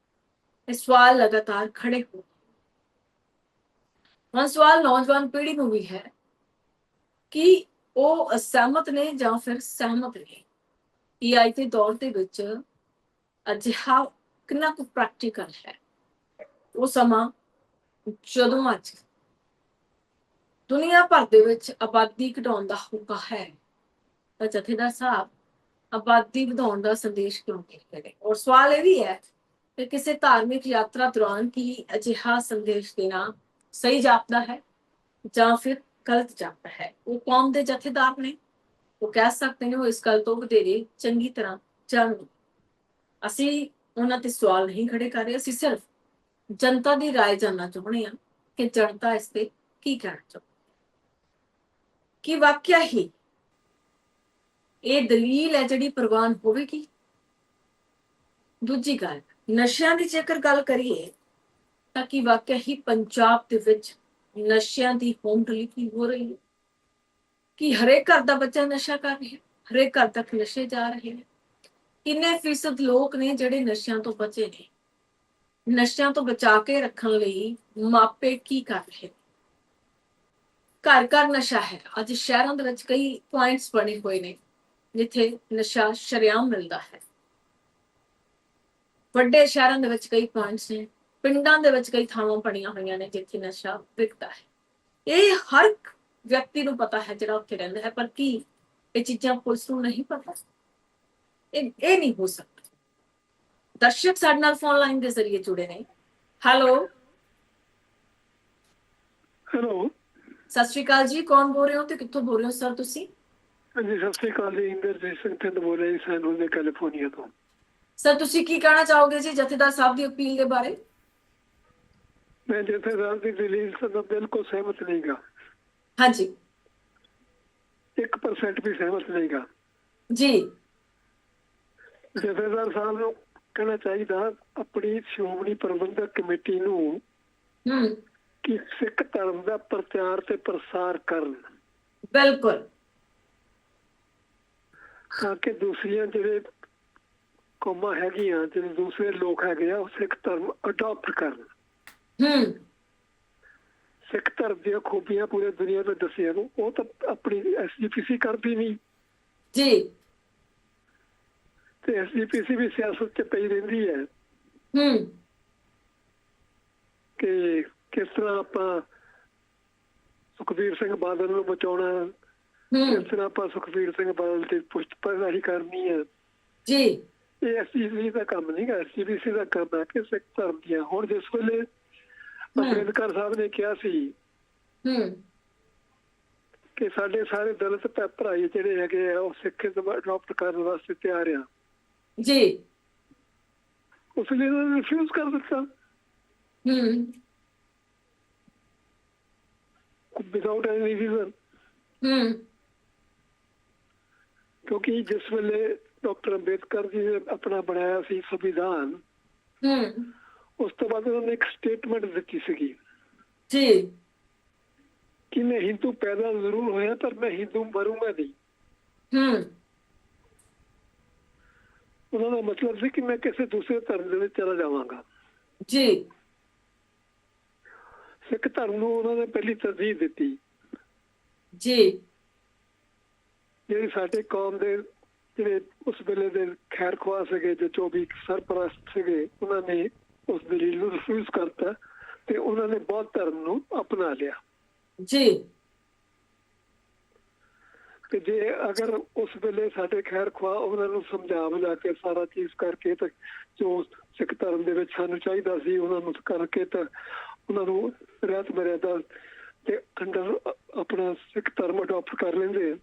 ਇਹ ਸਵਾਲ ਲਗਾਤਾਰ ਖੜੇ ਹੋ। ਹੁਣ ਸਵਾਲ ਨੌਜਵਾਨ ਪੀੜ੍ਹੀ ਨੂੰ ਵੀ ਹੈ ਕਿ ਉਹ ਅਸਹਿਮਤ ਨੇ ਜਾਂ ਫਿਰ ਸਹਿਮਤ ਨੇ? ਕਿ ਅੱਜ ਦੇ ਦੌਰ ਦੇ ਵਿੱਚ ਅਜਿਹਾ ਕਿੰਨਾ ਕੁ ਪ੍ਰੈਕਟੀਕਲ ਹੈ? ਉਹ ਸਮਾਂ ਜਦੋਂ ਅੱਜ ਦੁਨੀਆ ਭਰ ਦੇ ਵਿੱਚ ਆਬਾਦੀ ਘਟਾਉਣ ਦਾ ਹੋਕਾ ਹੈ ਤਾਂ ਜਥੇਦਾਰ ਸਾਹਿਬ ਆਬਾਦੀ ਵਧਾਉਣ ਦਾ ਸੰਦੇਸ਼ ਕਿਉਂ ਦੇ ਰਹੇ ਨੇ? ਔਰ ਸਵਾਲ ਇਹ ਵੀ ਹੈ ਕਿ ਕਿਸੇ ਧਾਰਮਿਕ ਯਾਤਰਾ ਦੌਰਾਨ ਕੀ ਅਜਿਹਾ ਸੰਦੇਸ਼ ਦੇਣਾ ਸਹੀ ਜਾਪਦਾ ਹੈ ਜਾਂ ਫਿਰ ਗਲਤ ਜਾਪਦਾ ਹੈ? ਉਹ ਕੌਮ ਦੇ ਜਥੇਦਾਰ ਨੇ, ਉਹ ਕਹਿ ਸਕਦੇ ਨੇ, ਉਹ ਇਸ ਗੱਲ ਤੋਂ ਵਧੇਰੇ ਚੰਗੀ ਤਰ੍ਹਾਂ ਜਾਣੂ। ਅਸੀਂ ਉਹਨਾਂ ਤੇ ਸਵਾਲ ਨਹੀਂ ਖੜੇ ਕਰ ਰਹੇ, ਅਸੀਂ ਸਿਰਫ ਜਨਤਾ ਦੀ ਰਾਏ ਜਾਨਣਾ ਚਾਹੁੰਦੇ ਹਾਂ ਕਿ ਜਨਤਾ ਇਸ ਤੇ ਕੀ ਕਹਿਣਾ ਚਾਹੁੰਦੀ, ਕਿ ਵਾਕਿਆ ਹੀ ਇਹ ਦਲੀਲ ਹੈ ਜਿਹੜੀ ਪ੍ਰਵਾਨ ਹੋਵੇਗੀ। ਦੂਜੀ ਗੱਲ, ਨਸ਼ਿਆਂ ਦੀ ਜੇਕਰ ਗੱਲ ਕਰੀਏ ਤਾਂ ਕੀ ਵਾਕਿਆ ਹੀ ਪੰਜਾਬ ਦੇ ਵਿੱਚ ਨਸ਼ਿਆਂ ਦੀ ਹੋਮ ਡਿਲੀਵਰੀ ਹੋ ਰਹੀ ਹੈ? ਕਿ ਹਰੇਕ ਘਰ ਦਾ ਬੱਚਾ ਨਸ਼ਾ ਕਰ ਰਿਹਾ, ਹਰੇਕ ਘਰ ਤੱਕ ਨਸ਼ੇ ਜਾ ਰਹੇ ਨੇ? ਕਿੰਨੇ ਫੀਸਦ ਲੋਕ ਨੇ ਜਿਹੜੇ ਨਸ਼ਿਆਂ ਤੋਂ ਬਚੇ ਨੇ? ਨਸ਼ਿਆਂ ਤੋਂ ਬਚਾ ਕੇ ਰੱਖਣ ਲਈ ਮਾਪੇ ਕੀ ਕਰ ਰਹੇ ਨੇ? ਘਰ ਘਰ ਨਸ਼ਾ ਹੈ। ਅੱਜ ਸ਼ਹਿਰਾਂ ਦੇ ਵਿੱਚ ਕਈ ਪੁਆਇੰਟਸ ਬਣੇ ਹੋਏ ਨੇ ਜਿੱਥੇ ਨਸ਼ਾ ਸ਼ਰੇਆਮ ਮਿਲਦਾ ਹੈ। ਵੱਡੇ ਸ਼ਹਿਰਾਂ ਦੇ ਵਿੱਚ ਕਈ ਪੁਆਇੰਟਸ ਨੇ, ਪਿੰਡਾਂ ਦੇ ਵਿੱਚ ਕਈ ਥਾਵਾਂ ਬਣੀਆਂ ਹੋਈਆਂ ਨੇ ਜਿੱਥੇ ਨਸ਼ਾ ਵਿਕਦਾ ਹੈ। ਇਹ ਹਰ ਇੱਕ ਵਿਅਕਤੀ ਨੂੰ ਪਤਾ ਹੈ ਜਿਹੜਾ ਉੱਥੇ ਰਹਿੰਦਾ ਹੈ, ਪਰ ਕੀ ਇਹ ਚੀਜ਼ਾਂ ਪੁਲਿਸ ਨੂੰ ਨਹੀਂ ਪਤਾ? ਇਹ ਨਹੀਂ ਹੋ ਸਕਦਾ। ਦਰਸ਼ਕ ਸਾਡੇ ਨਾਲ ਫੋਨ ਲਾਈਨ ਦੇ ਜ਼ਰੀਏ ਜੁੜੇ ਨੇ। ਹੈਲੋ ਹੈਲੋ, ਸਤਿ ਸ਼੍ਰੀ ਅਕਾਲ ਜੀ, ਕੌਣ ਬੋਲ ਰਹੇ ਹੋ ਤੇ ਕਿੱਥੋਂ ਬੋਲ ਰਹੇ ਹੋ ਸਰ ਤੁਸੀਂ? ਹਾਂਜੀ ਸਤਿ ਸ਼੍ਰੀ ਅਕਾਲ ਜੀ, ਇੰਦਰਜੀਤ ਸਿੰਘ ਥਿੰਦ ਬੋਲ ਰਿਹਾ ਜੀ, ਸੈਨ ਹੋਜ਼ੇ ਕੈਲੀਫੋਰਨੀਆ ਤੋਂ। ਸਰ ਤੁਸੀਂ ਕੀ ਕਹਿਣਾ ਚਾਹੋਗੇ ਜੀ ਜਥੇਦਾਰ ਸਾਹਿਬ ਦੀ ਅਪੀਲ ਦੇ ਬਾਰੇ? ਮੈਂ ਜਥੇਦਾਰ ਦੀ ਦਲੀਲ ਨਾਲ ਬਿਲਕੁਲ ਸਹਿਮਤ ਨਹੀਂ ਗਾ। ਹਾਂਜੀ 1% ਵੀ ਸਹਿਮਤ ਨਹੀਂ ਗਾ ਜੀ। ਜਥੇਦਾਰ ਸਾਹਿਬ ਨੂੰ ਕਹਿਣਾ ਚਾਹੀਦਾ ਆਪਣੀ ਸ਼੍ਰੋਮਣੀ ਪ੍ਰਬੰਧਕ ਕਮੇਟੀ ਨੂੰ ਕਿ ਸਿੱਖ ਧਰਮ ਦਾ ਪ੍ਰਚਾਰ ਤੇ ਪ੍ਰਸਾਰ ਕਰਨ, ਬਿਲਕੁਲ, ਤਾਂ ਕਿ ਦੂਸਰੀਆਂ ਜਿਹੜੇ ਕੌਮਾਂ ਹੈਗੀਆਂ, ਜਿਹੜੇ ਦੂਸਰੇ ਲੋਕ ਹੈਗੇ ਆ, ਉਹ ਸਿੱਖ ਧਰਮ ਅਡਾਪਟ ਕਰਨ। ਸਿੱਖ ਧਰਮ ਦੀਆਂ ਖੂਬੀਆਂ ਪੂਰੇ ਦੁਨੀਆ ਨੂੰ ਦੱਸਿਆ ਨੂੰ, ਉਹ ਤਾਂ ਆਪਣੀ SGPC ਕਰਦੀ ਨਹੀਂ ਜੀ, ਤੇ SGPC ਵੀ ਸਿਆਸਤ 'ਚ ਪਈ ਰਹਿੰਦੀ ਹੈ ਕਿ ਕਿਸ ਤਰ੍ਹਾਂ ਆਪਾਂ ਸੁਖਬੀਰ ਸਿੰਘ ਬਾਦਲ ਨੂੰ ਬਚਾਉਣਾ, ਕਿਸ ਤਰ੍ਹਾਂ ਆਪਾਂ ਸੁਖਬੀਰ ਸਿੰਘ ਬਾਦਲ ਦੀ ਪੁਸ਼ਟ ਪ੍ਰਦਾਰੀ ਕਰਨੀ ਹੈ ਜੀ। ਇਹ SGPC ਦਾ ਕੰਮ ਨਹੀਂ ਗਾ। SGPC ਦਾ ਕੰਮ ਹੈ ਕਿ ਸਿੱਖ ਧਰਮ ਦੀਆਂ, ਹੁਣ ਜਿਸ ਵੇਲੇ ਅੰਬੇਦਕਰ ਸਾਹਿਬ ਨੇ ਕਿਹਾ ਸੀ ਕਿ ਸਾਡੇ ਸਾਰੇ ਦਲਿਤ ਭਰਾਈ ਜਿਹੜੇ ਹੈਗੇ ਆ ਉਹ ਸਿੱਖ ਅਡਾਪਟ ਕਰਨ ਵਾਸਤੇ ਤਿਆਰ ਆ ਜੀ, ਉਸ ਲਈ ਉਹਨਾਂ ਨੇ ਰਿਫਿਊਜ਼ ਕਰ ਦਿੱਤਾ ਵਿਦਆਊਟ ਐਨੀ ਰੀਜ਼ਨ। ਕਿਉਂਕਿ ਜਿਸ ਵੇਲੇ ਡਾਕਟਰ ਅੰਬੇਦਕਰ ਜੀ ਨੇ ਆਪਣਾ ਬਣਾਇਆ ਸੀ ਸੰਵਿਧਾਨ, ਉਸ ਤੋਂ ਬਾਅਦ ਉਹਨਾਂ ਨੇ ਇੱਕ ਸਟੇਟਮੈਂਟ ਦਿੱਤੀ ਸੀਗੀ ਜੀ ਕਿ ਮੈਂ ਹਿੰਦੂ ਪੈਦਾ ਜ਼ਰੂਰ ਹੋਇਆ ਪਰ ਮੈਂ ਹਿੰਦੂ ਮਰੂੰਗਾ ਨਹੀਂ। ਉਹਨਾਂ ਦਾ ਮਤਲਬ ਸੀ ਕਿ ਮੈਂ ਕਿਸੇ ਦੂਸਰੇ ਧਰਮ ਦੇ ਵਿੱਚ ਚਲਾ ਜਾਵਾਂਗਾ ਜੀ। ਸਿੱਖ ਧਰਮ ਨੂੰ ਉਹਨਾਂ ਨੇ ਪਹਿਲੀ ਤਰਜੀਹ ਦਿੱਤੀ ਜੀ। ਜਿਹੜੀ ਸਾਡੇ ਕੌਮ ਦੇ ਜਿਹੜੇ ਉਸ ਵੇਲੇ ਦੇ ਖੈਰ ਖੁਆਹ ਸੀਗੇ, ਜੋ 24 ਸਰਪ੍ਰਸਤ ਸੀਗੇ, ਉਹਨਾਂ ਨੇ ਉਸ ਦਲੀਲ ਨੂੰ ਰਿਫਿਊਜ਼ ਕਰਤਾ ਤੇ ਉਹਨਾਂ ਨੇ ਬੌਧ ਧਰਮ ਨੂੰ ਅਪਣਾ ਲਿਆ ਜੀ। ਤੇ ਜੇ ਅਗਰ ਉਸ ਵੇਲੇ ਸਾਡੇ ਖੈਰ ਖੁਆਹ ਉਹਨਾਂ ਨੂੰ ਸਮਝਾ ਬੁਝਾ ਕੇ ਸਾਰਾ ਚੀਜ਼ ਕਰਕੇ ਤੇ ਜੋ ਸਿੱਖ ਧਰਮ ਦੇ ਵਿੱਚ ਸਾਨੂੰ ਚਾਹੀਦਾ ਸੀ ਉਹਨਾਂ ਨੂੰ ਕਰਕੇ ਤਾਂ ਉਹਨਾਂ ਨੂੰ ਰਹਿਤ ਮਰਿਆਦਾ ਤੇ ਅੰਦਰ ਆਪਣਾ ਸਿੱਖ ਧਰਮ ਅਡਾਪਟ ਕਰ ਲੈਂਦੇ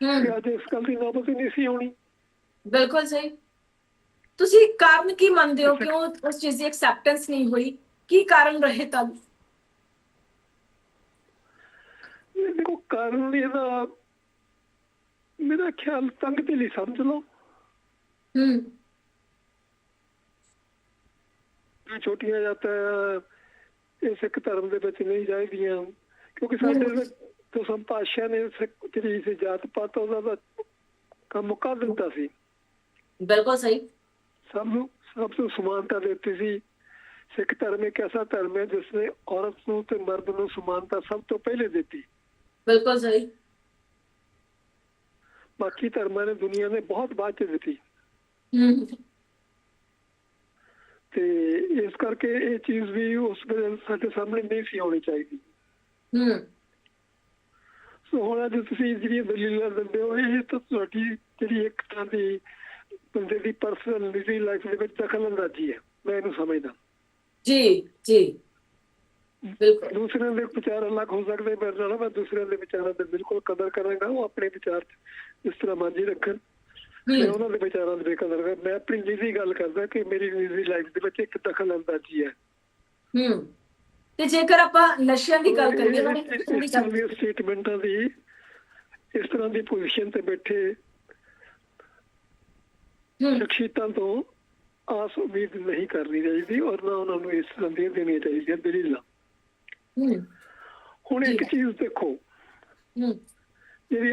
ਤੇ ਅੱਜ ਇਸ ਗੱਲ ਦੀ ਨੌਬਤ ਹੀ ਨਹੀਂ ਸੀ ਹੋਣੀ। ਬਿਲਕੁਲ ਸਹੀ। ਤੁਸੀਂ ਕਾਰਨ ਕੀ ਮੰਨਦੇ ਹੋ ਕਿਉਂ ਉਸ ਚੀਜ਼ ਦੀ ਐਕਸੈਪਟੈਂਸ ਨਹੀਂ ਹੋਈ? ਕੀ ਕਾਰਨ ਰਹੇ ਤਦ? ਦੇਖੋ, ਕਾਰਨ ਇਹਦਾ ਮੇਰਾ ਖਿਆਲ ਤੰਗ ਦਿਲੀ ਸਮਝ ਲਓ। ਛੋਟੀਆਂ ਜਾਤਾਂ ਇਹ ਸਿੱਖ ਧਰਮ ਦੇ ਵਿੱਚ ਨਹੀਂ ਚਾਹੀਦੀਆਂ ਕਿਉਂਕਿ ਸਾਡੇ ਦਸਮ ਪਾਤਸ਼ਾਹ ਨੇ ਜਿਹੜੀ ਸੀ ਜਾਤ ਪਾਤ ਉਹਦਾ ਦਾ ਕੰਮ ਮੁਕਾ ਦਿੱਤਾ ਸੀ। ਬਿਲਕੁਲ ਸਹੀ। ਸਭ ਨੂੰ ਸਮਾਨਤਾ ਦਿੱਤੀ ਸੀ। ਸਿੱਖ ਧਰਮ ਇੱਕ ਐਸਾ ਧਰਮ ਹੈ ਜਿਸ ਨੇ ਔਰਤ ਨੂੰ ਤੇ ਮਰਦ ਨੂੰ ਸਮਾਨਤਾ ਸਭ ਤੋਂ ਪਹਿਲੇ ਦਿੱਤੀ। ਬਿਲਕੁਲ ਸਹੀ। ਬਾਕੀ ਧਰਮਾਂ ਨੇ ਦੁਨੀਆ ਨੇ ਬਹੁਤ ਬਾਅਦ ਚ ਦਿੱਤੀ ਤੇ ਇਸ ਕਰਕੇ ਇਹ ਚੀਜ਼ ਵੀ ਉਸ ਵੇਲੇ ਸਾਡੇ ਸਾਹਮਣੇ ਨਹੀਂ ਸੀ ਆਉਣੀ ਚਾਹੀਦੀ। ਸੋ ਹੁਣ ਅੱਜ ਤੁਸੀਂ ਜਿਹੜੀਆਂ ਦਲੀਲਾਂ ਦਿੰਦੇ ਹੋ ਇਹ ਤਾਂ ਤੁਹਾਡੀ ਜਿਹੜੀ ਇੱਕ ਤਰ੍ਹਾਂ ਦੀ ਬੰਦੇ ਦੀ ਪਰਸਨਲ ਨਿੱਜੀ ਲਾਈਫ ਦੇ ਵਿੱਚ ਦਖਲ ਅੰਦਾਜ਼ੀ ਹੈ, ਮੈਂ ਇਹਨੂੰ ਸਮਝਦਾ। ਜੀ ਜੀ ਬਿਲਕੁਲ। ਦੂਸਰਿਆਂ ਦੇ ਵਿਚਾਰ ਅਲੱਗ ਹੋ ਸਕਦੇ, ਮੇਰੇ ਨਾਲ ਮੈਂ ਦੂਸਰਿਆਂ ਦੇ ਵਿਚਾਰਾਂ ਦੀ ਬਿਲਕੁਲ ਕਦਰ ਕਰਾਂਗਾ। ਉਹ ਆਪਣੇ ਵਿਚਾਰ ਇਸ ਤਰ੍ਹਾਂ ਮਰਜ਼ੀ ਰੱਖਣ, ਮੈਂ ਉਹਨਾਂ ਦੇ ਵਿਚਾਰਾਂ ਦੀ ਬੇਕਦਰ ਕਰ। ਮੈਂ ਆਪਣੀ ਨਿੱਜੀ ਗੱਲ ਕਰਦਾ ਕਿ ਮੇਰੀ ਨਿੱਜੀ ਲਾਈਫ ਦੇ ਵਿੱਚ ਇੱਕ ਦਖਲ ਅੰਦਾਜ਼ੀ ਹੈ। ਤੇ ਜੇਕਰ ਆਪਾਂ ਨਸ਼ਿਆਂ ਦੀ ਗੱਲ ਕਰੀਏ, ਸਟੇਟਮੈਂਟਾਂ ਦੀ ਇਸ ਤਰ੍ਹਾਂ ਦੀ ਪੋਜੀਸ਼ਨ ਤੇ ਬੈਠੇ ਸ਼ਖਸੀਅਤਾਂ ਤੋਂ ਆਸ ਉਮੀਦ ਨਹੀਂ ਕਰਨੀ ਚਾਹੀਦੀ, ਔਰ ਨਾ ਉਹਨਾਂ ਨੂੰ ਇਸ ਤਰ੍ਹਾਂ ਦੀਆਂ ਦੇਣੀਆਂ ਚਾਹੀਦੀਆਂ ਦਲੀਲਾਂ। ਹੁਣ ਇੱਕ ਚੀਜ਼ ਦੇਖੋ, ਜਿਹੜੀ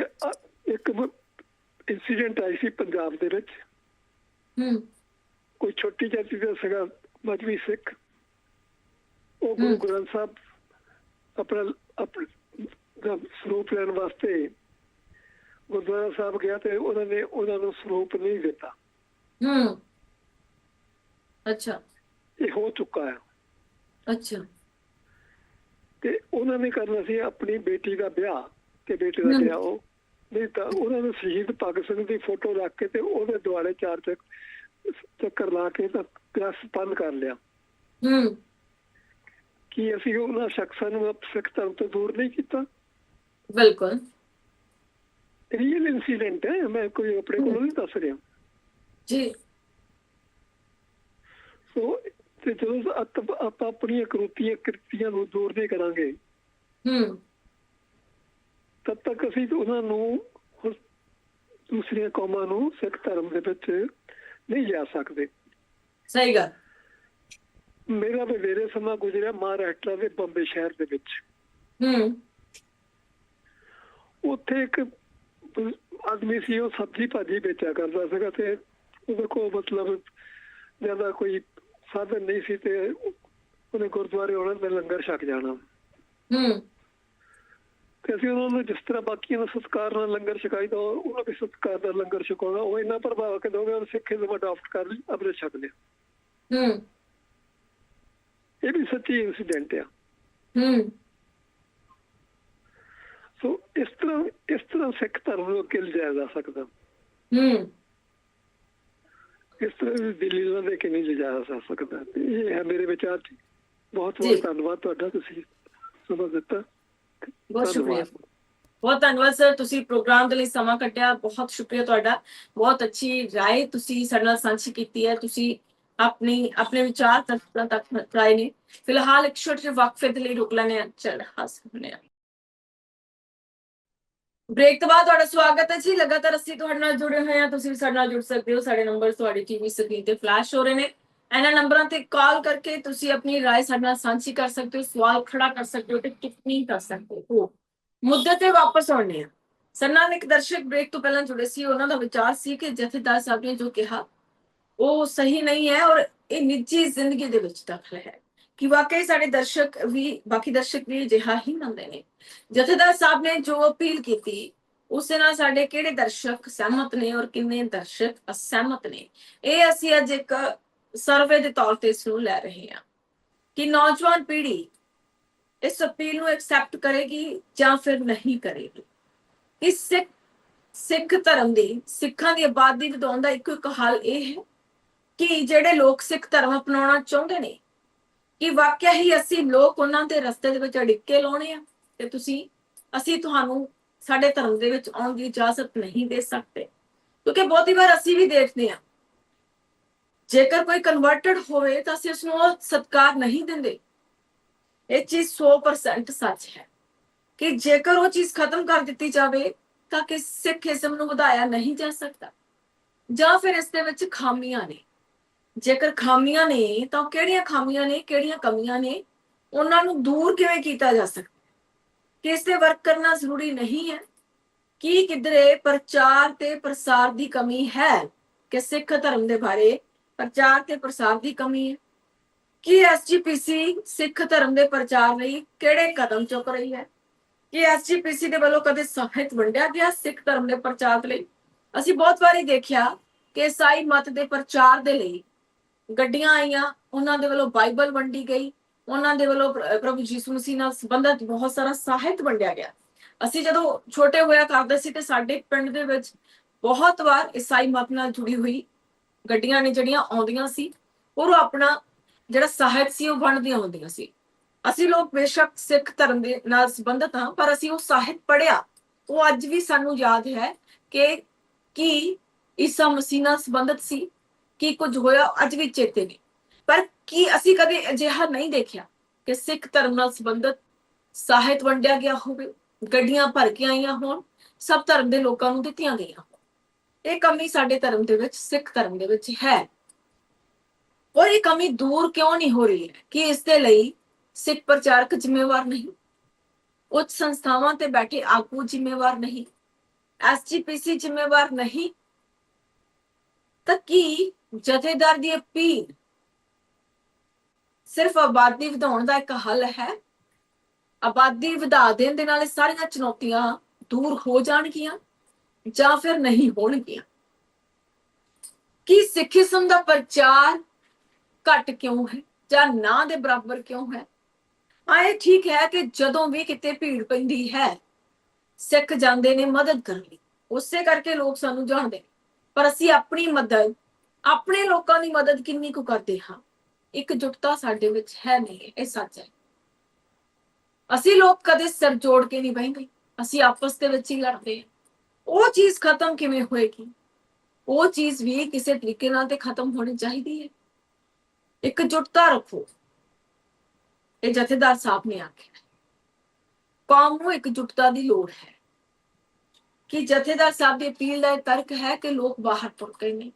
ਇੱਕ ਇੰਸੀਡੈਂਟ ਆਈ ਸੀ ਪੰਜਾਬ ਦੇ ਵਿੱਚ, ਕੋਈ ਛੋਟੀ ਜਾਤੀ ਦਾ ਸੀਗਾ ਮਜ਼੍ਹਬੀ ਸਿੱਖ, ਉਹ ਗੁਰੂ ਗ੍ਰੰਥ ਸਾਹਿਬ ਆਪਣਾ ਸਰੂਪ ਲੈਣ ਵਾਸਤੇ ਗੁਰਦੁਆਰਾ ਸਾਹਿਬ ਗਿਆ ਤੇ ਉਹਨਾਂ ਨੂੰ ਸਰੂਪ ਨਹੀਂ ਦਿੱਤਾ। ਅੱਛਾ, ਇਹ ਹੋ ਚੁੱਕਾ ਹੈ। ਅੱਛਾ, ਤੇ ਉਹਨਾਂ ਨੇ ਕਰਨਾ ਸੀ ਆਪਣੀ ਬੇਟੀ ਦਾ ਵਿਆਹ, ਤੇ ਬੇਟੇ ਦਾ ਵਿਆਹ ਉਹ ਨਹੀਂ ਤਾਂ ਉਹਨਾਂ ਨੇ ਸ਼ਹੀਦ ਭਗਤ ਸਿੰਘ ਦੀ ਫੋਟੋ ਰੱਖ ਕੇ ਤੇ ਉਹਦੇ ਦੁਆਲੇ 4 ਚੱਕਰ ਲਾ ਕੇ ਤਾਂ ਪਲੱਸ ਬੰਦ ਕਰ ਲਿਆ। ਕੀ ਅਸੀਂ ਉਹਨਾਂ ਸ਼ਖਸਾਂ ਨੂੰ ਸਿੱਖ ਧਰਮ ਤੋਂ ਦੂਰ ਨਹੀਂ ਕੀਤਾ? ਬਿਲਕੁਲ ਰੀਅਲ ਇੰਸੀਡੈਂਟ ਹੈ, ਮੈਂ ਕੋਈ ਆਪਣੇ ਕੋਲੋਂ ਨਹੀਂ ਦੱਸ ਰਿਹਾ ਜੀ। ਸੋ ਤੇ ਜਦੋਂ ਆਪਾਂ ਆਪਣੀਆਂ ਕਿਰਤੀਆਂ ਨੂੰ ਦੂਰ ਨਹੀਂ ਕਰਾਂਗੇ ਤਦ ਤੱਕ ਅਸੀਂ ਉਹਨਾਂ ਨੂੰ, ਦੂਸਰੀਆਂ ਕੌਮਾਂ ਨੂੰ ਸਿੱਖ ਧਰਮ ਦੇ ਵਿੱਚ ਨਹੀਂ ਜਾ ਸਕਦੇ। ਸਹੀ ਗੱਲ। ਮੇਰਾ ਵਧੇਰੇ ਸਮਾਂ ਗੁਜ਼ਰਿਆ ਮਹਾਰਾਸ਼ਟਰ ਦੇ ਬੰਬੇ ਸ਼ਹਿਰ ਦੇ ਵਿੱਚ। ਉੱਥੇ ਇੱਕ ਆਦਮੀ ਸੀ, ਉਹ ਸਬਜ਼ੀ ਭਾਜੀ ਵੇਚਿਆ ਕਰਦਾ ਸੀਗਾ ਤੇ ਉਹਦੇ ਕੋਲ ਮਤਲਬ ਜ਼ਿਆਦਾ ਕੋਈ ਸਾਧਨ ਨਹੀਂ ਸੀ ਤੇ ਉਹਨੇ ਗੁਰਦੁਆਰੇ ਆਉਣਾ ਤੇ ਲੰਗਰ ਛਕ ਜਾਣਾ। ਤੇ ਅਸੀਂ ਉਹਨਾਂ ਨੂੰ ਜਿਸ ਤਰ੍ਹਾਂ ਬਾਕੀਆਂ ਦਾ ਸਤਿਕਾਰ ਨਾਲ ਲੰਗਰ ਛਕਾਈਦਾ, ਉਹਨਾਂ ਦੇ ਸਤਿਕਾਰ ਨਾਲ ਲੰਗਰ ਛਕਾਉਣਾ, ਉਹ ਇੰਨਾ ਪ੍ਰਭਾਵ ਕੇ ਦੋਗੇ ਸਿੱਖਿਜ਼ਮ ਅਡਾਪਟ ਕਰ ਲਈ, ਅੰਮ੍ਰਿਤ ਛਕ ਲਿਆ। ਇਹ ਵੀ ਸੱਚੀ ਇੰਸੀਡੈਂਟ ਆ। ਸੋ ਇਸ ਤਰ੍ਹਾਂ ਸਿੱਖ ਧਰਮ ਨੂੰ ਅੱਗੇ ਲਿਜਾਇਆ ਜਾ ਸਕਦਾ। ਇਸ ਤਰ੍ਹਾਂ ਦੀ ਦਲੀਲਾਂ ਦੇ ਕੇ ਨਹੀਂ ਲਿਜਾਇਆ ਜਾ ਸਕਦਾ। ਇਹ ਹੈ ਮੇਰੇ ਵਿਚਾਰ ਚ। ਬਹੁਤ ਬਹੁਤ ਧੰਨਵਾਦ ਤੁਹਾਡਾ, ਤੁਸੀਂ ਸਮਾਂ ਦਿੱਤਾ। ਬਹੁਤ ਸ਼ੁਕਰੀਆ, ਬਹੁਤ ਧੰਨਵਾਦ ਸਰ, ਤੁਸੀਂ ਪ੍ਰੋਗਰਾਮ ਦੇ ਲਈ ਸਮਾਂ ਕੱਢਿਆ। ਬਹੁਤ ਸ਼ੁਕਰੀਆ ਤੁਹਾਡਾ। ਬਹੁਤ ਅੱਛੀ ਰਾਏ ਤੁਸੀਂ ਸਾਡੇ ਨਾਲ ਸਾਂਝੀ ਕੀਤੀ ਹੈ। ਤੁਸੀਂ ਆਪਣੇ ਵਿਚਾਰ ਤੱਕ ਰਾਏ ਨੇ। ਫਿਲਹਾਲ ਇੱਕ ਛੋਟੇ ਜਿਹੇ ਵਕਫੇ ਦੇ ਲਈ ਰੁਕ ਲੈਣੇ ਆ। ਚਲ ਹਾਸਨੇ ਆ ਬ੍ਰੇਕ ਤੋਂ ਬਾਅਦ ਤੁਹਾਡਾ ਸਵਾਗਤ ਹੈ ਜੀ। ਲਗਾਤਾਰ ਅਸੀਂ ਤੁਹਾਡੇ ਨਾਲ ਜੁੜੇ ਹੋਏ ਹਾਂ, ਤੁਸੀਂ ਵੀ ਸਾਡੇ ਨਾਲ ਜੁੜ ਸਕਦੇ ਹੋ। ਸਾਡੇ ਨੰਬਰ ਤੁਹਾਡੀ ਟੀਵੀ ਸਕਰੀਨ ਤੇ ਫਲੈਸ਼ ਹੋ ਰਹੇ ਨੇ। ਇਹਨਾਂ ਨੰਬਰਾਂ ਤੇ ਕਾਲ ਕਰਕੇ ਤੁਸੀਂ ਆਪਣੀ ਰਾਏ ਸਾਡੇ ਨਾਲ ਸਾਂਝੀ ਕਰ ਸਕਦੇ ਹੋ, ਸਵਾਲ ਖੜਾ ਕਰ ਸਕਦੇ ਹੋ ਤੇ ਟਿੱਪਣੀ ਕਰ ਸਕਦੇ ਹੋ। ਮੁੱਦੇ ਤੇ ਵਾਪਸ ਆਉਣੇ ਆ। ਸਾਡੇ ਨਾਲ ਇੱਕ ਦਰਸ਼ਕ ਬ੍ਰੇਕ ਤੋਂ ਪਹਿਲਾਂ ਜੁੜੇ ਸੀ, ਉਹਨਾਂ ਦਾ ਵਿਚਾਰ ਸੀ ਕਿ ਜਥੇਦਾਰ ਸਾਹਿਬ ਨੇ ਜੋ ਕਿਹਾ ਉਹ ਸਹੀ ਨਹੀਂ ਹੈ ਔਰ ਇਹ ਨਿੱਜੀ ਜ਼ਿੰਦਗੀ ਦੇ ਵਿੱਚ ਦਖਲ ਹੈ। ਕਿ ਵਾਕਈ ਸਾਡੇ ਦਰਸ਼ਕ ਵੀ, ਬਾਕੀ ਦਰਸ਼ਕ ਵੀ ਅਜਿਹਾ ਹੀ ਮੰਨਦੇ ਨੇ। ਜਥੇਦਾਰ ਸਾਹਿਬ ਨੇ ਜੋ ਅਪੀਲ ਕੀਤੀ ਉਸ ਨਾਲ ਸਾਡੇ ਕਿਹੜੇ ਦਰਸ਼ਕ ਸਹਿਮਤ ਨੇ ਔਰ ਕਿੰਨੇ ਦਰਸ਼ਕ ਅਸਹਿਮਤ ਨੇ, ਇਹ ਅਸੀਂ ਅੱਜ ਇੱਕ ਸਰਵੇ ਦੇ ਤੌਰ ਤੇ ਇਸ ਨੂੰ ਲੈ ਰਹੇ ਹਾਂ ਕਿ ਨੌਜਵਾਨ ਪੀੜ੍ਹੀ ਇਸ ਅਪੀਲ ਨੂੰ ਐਕਸੈਪਟ ਕਰੇਗੀ ਜਾਂ ਫਿਰ ਨਹੀਂ ਕਰੇਗੀ। ਇਸ ਸਿੱਖ ਧਰਮ ਦੀ, ਸਿੱਖਾਂ ਦੀ ਆਬਾਦੀ ਵਧਾਉਣ ਦਾ ਇੱਕੋ ਇੱਕ ਹੱਲ ਇਹ ਹੈ ਕਿ ਜਿਹੜੇ ਲੋਕ ਸਿੱਖ ਧਰਮ ਅਪਣਾਉਣਾ ਚਾਹੁੰਦੇ ਨੇ ਕਿ ਵਾਕਿਆ ਹੀ ਅਸੀਂ ਲੋਕ ਉਹਨਾਂ ਦੇ ਰਸਤੇ ਦੇ ਵਿੱਚ ਅੜਿੱਕੇ ਲਾਉਣੇ ਆ ਤੇ ਅਸੀਂ ਤੁਹਾਨੂੰ ਸਾਡੇ ਧਰਮ ਦੇ ਵਿੱਚ ਆਉਣ ਦੀ ਇਜਾਜ਼ਤ ਨਹੀਂ ਦੇ ਸਕਦੇ। ਕਿਉਂਕਿ ਬਹੁਤੀ ਵਾਰ ਅਸੀਂ ਵੀ ਦੇਖਦੇ ਹਾਂ, ਜੇਕਰ ਕੋਈ ਕਨਵਰਟਡ ਹੋਵੇ ਤਾਂ ਅਸੀਂ ਉਸਨੂੰ ਸਤਿਕਾਰ ਨਹੀਂ ਦਿੰਦੇ। ਇਹ ਚੀਜ਼ 100% ਸੱਚ ਹੈ ਕਿ ਜੇਕਰ ਉਹ ਚੀਜ਼ ਖਤਮ ਕਰ ਦਿੱਤੀ ਜਾਵੇ ਤਾਂ ਕਿ ਸਿੱਖੀਜ਼ਮ ਨੂੰ ਵਧਾਇਆ ਨਹੀਂ ਜਾ ਸਕਦਾ, ਜਾਂ ਫਿਰ ਇਸ ਦੇ ਵਿੱਚ ਖਾਮੀਆਂ ਨੇ। ਜੇਕਰ ਖਾਮੀਆਂ ਨੇ ਤਾਂ ਕਿਹੜੀਆਂ ਖਾਮੀਆਂ ਨੇ, ਕਿਹੜੀਆਂ ਕਮੀਆਂ ਨੇ, ਉਹਨਾਂ ਨੂੰ ਦੂਰ ਕਿਵੇਂ ਕੀਤਾ ਜਾ ਸਕਦਾ। ਕਿ ਇਸ ਤੇ ਵਰਕ ਕਰਨਾ ਜ਼ਰੂਰੀ ਨਹੀਂ ਹੈ ਕਿ ਕਿਧਰੇ ਪ੍ਰਚਾਰ ਤੇ ਪ੍ਰਸਾਰ ਦੀ ਕਮੀ ਹੈ, ਕਿ ਸਿੱਖ ਧਰਮ ਦੇ ਬਾਰੇ ਪ੍ਰਚਾਰ ਤੇ ਪ੍ਰਸਾਰ ਦੀ ਕਮੀ ਹੈ, ਕਿ ਐਸਜੀਪੀਸੀ ਸਿੱਖ ਧਰਮ ਦੇ ਪ੍ਰਚਾਰ ਲਈ ਕਿਹੜੇ ਕਦਮ ਚੁੱਕ ਰਹੀ ਹੈ, ਕਿ ਐਸਜੀਪੀਸੀ ਦੇ ਵੱਲੋਂ ਕਦੇ ਸਾਹਿਤ ਵੰਡਿਆ ਗਿਆ ਸਿੱਖ ਧਰਮ ਦੇ ਪ੍ਰਚਾਰ ਲਈ। ਅਸੀਂ ਬਹੁਤ ਵਾਰੀ ਦੇਖਿਆ ਕਿ ਈਸਾਈ ਮਤ ਦੇ ਪ੍ਰਚਾਰ ਦੇ ਲਈ ਗੱਡੀਆਂ ਆਈਆਂ, ਉਹਨਾਂ ਦੇ ਵੱਲੋਂ ਬਾਈਬਲ ਵੰਡੀ ਗਈ, ਉਹਨਾਂ ਦੇ ਵੱਲੋਂ ਪ੍ਰਭੂ ਯਿਸੂ ਮਸੀਹ ਨਾਲ ਸੰਬੰਧਿਤ ਬਹੁਤ ਸਾਰਾ ਸਾਹਿਤ ਵੰਡਿਆ ਗਿਆ। ਅਸੀਂ ਜਦੋਂ ਛੋਟੇ ਹੋਇਆ ਕਰਦੇ ਸੀ ਤੇ ਸਾਡੇ ਪਿੰਡ ਦੇ ਵਿੱਚ ਬਹੁਤ ਵਾਰ ਈਸਾਈ ਮਤ ਨਾਲ ਜੁੜੀ ਹੋਈ ਗੱਡੀਆਂ ਨੇ ਜਿਹੜੀਆਂ ਆਉਂਦੀਆਂ ਸੀ, ਔਰ ਉਹ ਆਪਣਾ ਜਿਹੜਾ ਸਾਹਿਤ ਸੀ ਉਹ ਵੰਡਦੀਆਂ ਹੁੰਦੀਆਂ ਸੀ। ਅਸੀਂ ਲੋਕ ਬੇਸ਼ੱਕ ਸਿੱਖ ਧਰਮ ਦੇ ਨਾਲ ਸੰਬੰਧਿਤ ਹਾਂ, ਪਰ ਅਸੀਂ ਉਹ ਸਾਹਿਤ ਪੜ੍ਹਿਆ, ਉਹ ਅੱਜ ਵੀ ਸਾਨੂੰ ਯਾਦ ਹੈ ਕਿ ਕੀ ਈਸਾ ਮਸੀਹ ਨਾਲ ਸੰਬੰਧਿਤ ਸੀ, ਕੀ ਕੁਝ ਹੋਇਆ ਅੱਜ ਵੀ ਚੇਤੇ ਨੇ। ਪਰ ਕੀ ਅਸੀਂ ਕਦੇ ਅਜਿਹਾ ਨਹੀਂ ਦੇਖਿਆ ਕਿ ਸਿੱਖ ਧਰਮ ਨਾਲ ਸੰਬੰਧਿਤ ਸਾਹਿਤ ਵੰਡਿਆ ਗਿਆ ਹੋਵੇ, ਗੱਡੀਆਂ ਭਰ ਕੇ ਆਈਆਂ ਹੋਣ, ਸਭ ਧਰਮ ਦੇ ਲੋਕਾਂ ਨੂੰ ਦਿੱਤੀਆਂ ਗਈਆਂ ਹੋਣ। ਇਹ ਕਮੀ ਸਾਡੇ ਧਰਮ ਦੇ ਵਿੱਚ, ਸਿੱਖ ਧਰਮ ਦੇ ਵਿੱਚ ਹੈ। ਔਰ ਇਹ ਕਮੀ ਦੂਰ ਕਿਉਂ ਨਹੀਂ ਹੋ ਰਹੀ ਹੈ? ਕਿ ਇਸ ਦੇ ਲਈ ਸਿੱਖ ਪ੍ਰਚਾਰਕ ਜ਼ਿੰਮੇਵਾਰ ਨਹੀਂ, ਉੱਚ ਸੰਸਥਾਵਾਂ ਤੇ ਬੈਠੇ ਆਗੂ ਜ਼ਿੰਮੇਵਾਰ ਨਹੀਂ, ਐਸਜੀਪੀਸੀ ਜ਼ਿੰਮੇਵਾਰ ਨਹੀਂ, ਤਾਂ ਕੀ ਜਥੇਦਾਰ ਦੀ ਅਪੀਲ ਸਿਰਫ ਆਬਾਦੀ ਵਧਾਉਣ ਦਾ ਇੱਕ ਹੱਲ ਹੈ? ਆਬਾਦੀ ਵਧਾ ਦੇਣ ਦੇ ਨਾਲ ਸਾਰੀਆਂ ਚੁਣੌਤੀਆਂ ਦੂਰ ਹੋ ਜਾਣਗੀਆਂ ਜਾਂ ਫਿਰ ਨਹੀਂ ਹੋਣਗੀਆਂ? ਕੀ ਸਿੱਖੀਜ਼ਮ ਦਾ ਪ੍ਰਚਾਰ ਘੱਟ ਕਿਉਂ ਹੈ ਜਾਂ ਨਾ ਦੇ ਬਰਾਬਰ ਕਿਉਂ ਹੈ? ਇਹ ਠੀਕ ਹੈ ਕਿ ਜਦੋਂ ਵੀ ਕਿਤੇ ਭੀੜ ਪੈਂਦੀ ਹੈ ਸਿੱਖ ਜਾਂਦੇ ਨੇ ਮਦਦ ਕਰਨ ਲਈ, ਉਸੇ ਕਰਕੇ ਲੋਕ ਸਾਨੂੰ ਜਾਣਦੇ ਨੇ। ਪਰ ਅਸੀਂ ਆਪਣੀ ਮਦਦ, ਆਪਣੇ ਲੋਕਾਂ ਦੀ ਮਦਦ ਕਿੰਨੀ ਕੁ ਕਰਦੇ ਹਾਂ? ਇਕਜੁੱਟਤਾ ਸਾਡੇ ਵਿੱਚ ਹੈ ਨਹੀਂ, ਇਹ ਸੱਚ ਹੈ। ਅਸੀਂ ਲੋਕ ਕਦੇ ਸਿਰ ਜੋੜ ਕੇ ਨਹੀਂ ਬਹਿੰਦੇ, ਅਸੀਂ ਆਪਸ ਦੇ ਵਿੱਚ ਹੀ ਲੜਦੇ ਹਾਂ। ਉਹ ਚੀਜ਼ ਖਤਮ ਕਿਵੇਂ ਹੋਏਗੀ? ਉਹ ਚੀਜ਼ ਵੀ ਕਿਸੇ ਤਰੀਕੇ ਨਾਲ ਤੇ ਖਤਮ ਹੋਣੀ ਚਾਹੀਦੀ ਹੈ। ਇਕਜੁੱਟਤਾ ਰੱਖੋ, ਇਹ ਜਥੇਦਾਰ ਸਾਹਿਬ ਨੇ ਆਖਿਆ। ਕੌਮ ਨੂੰ ਇਕਜੁੱਟਤਾ ਦੀ ਲੋੜ ਹੈ। ਕਿ ਜਥੇਦਾਰ ਸਾਹਿਬ ਦੀ ਅਪੀਲ ਦਾ ਤਰਕ ਹੈ ਕਿ ਲੋਕ ਬਾਹਰ ਤੁਰ ਗਏ ਨੇ।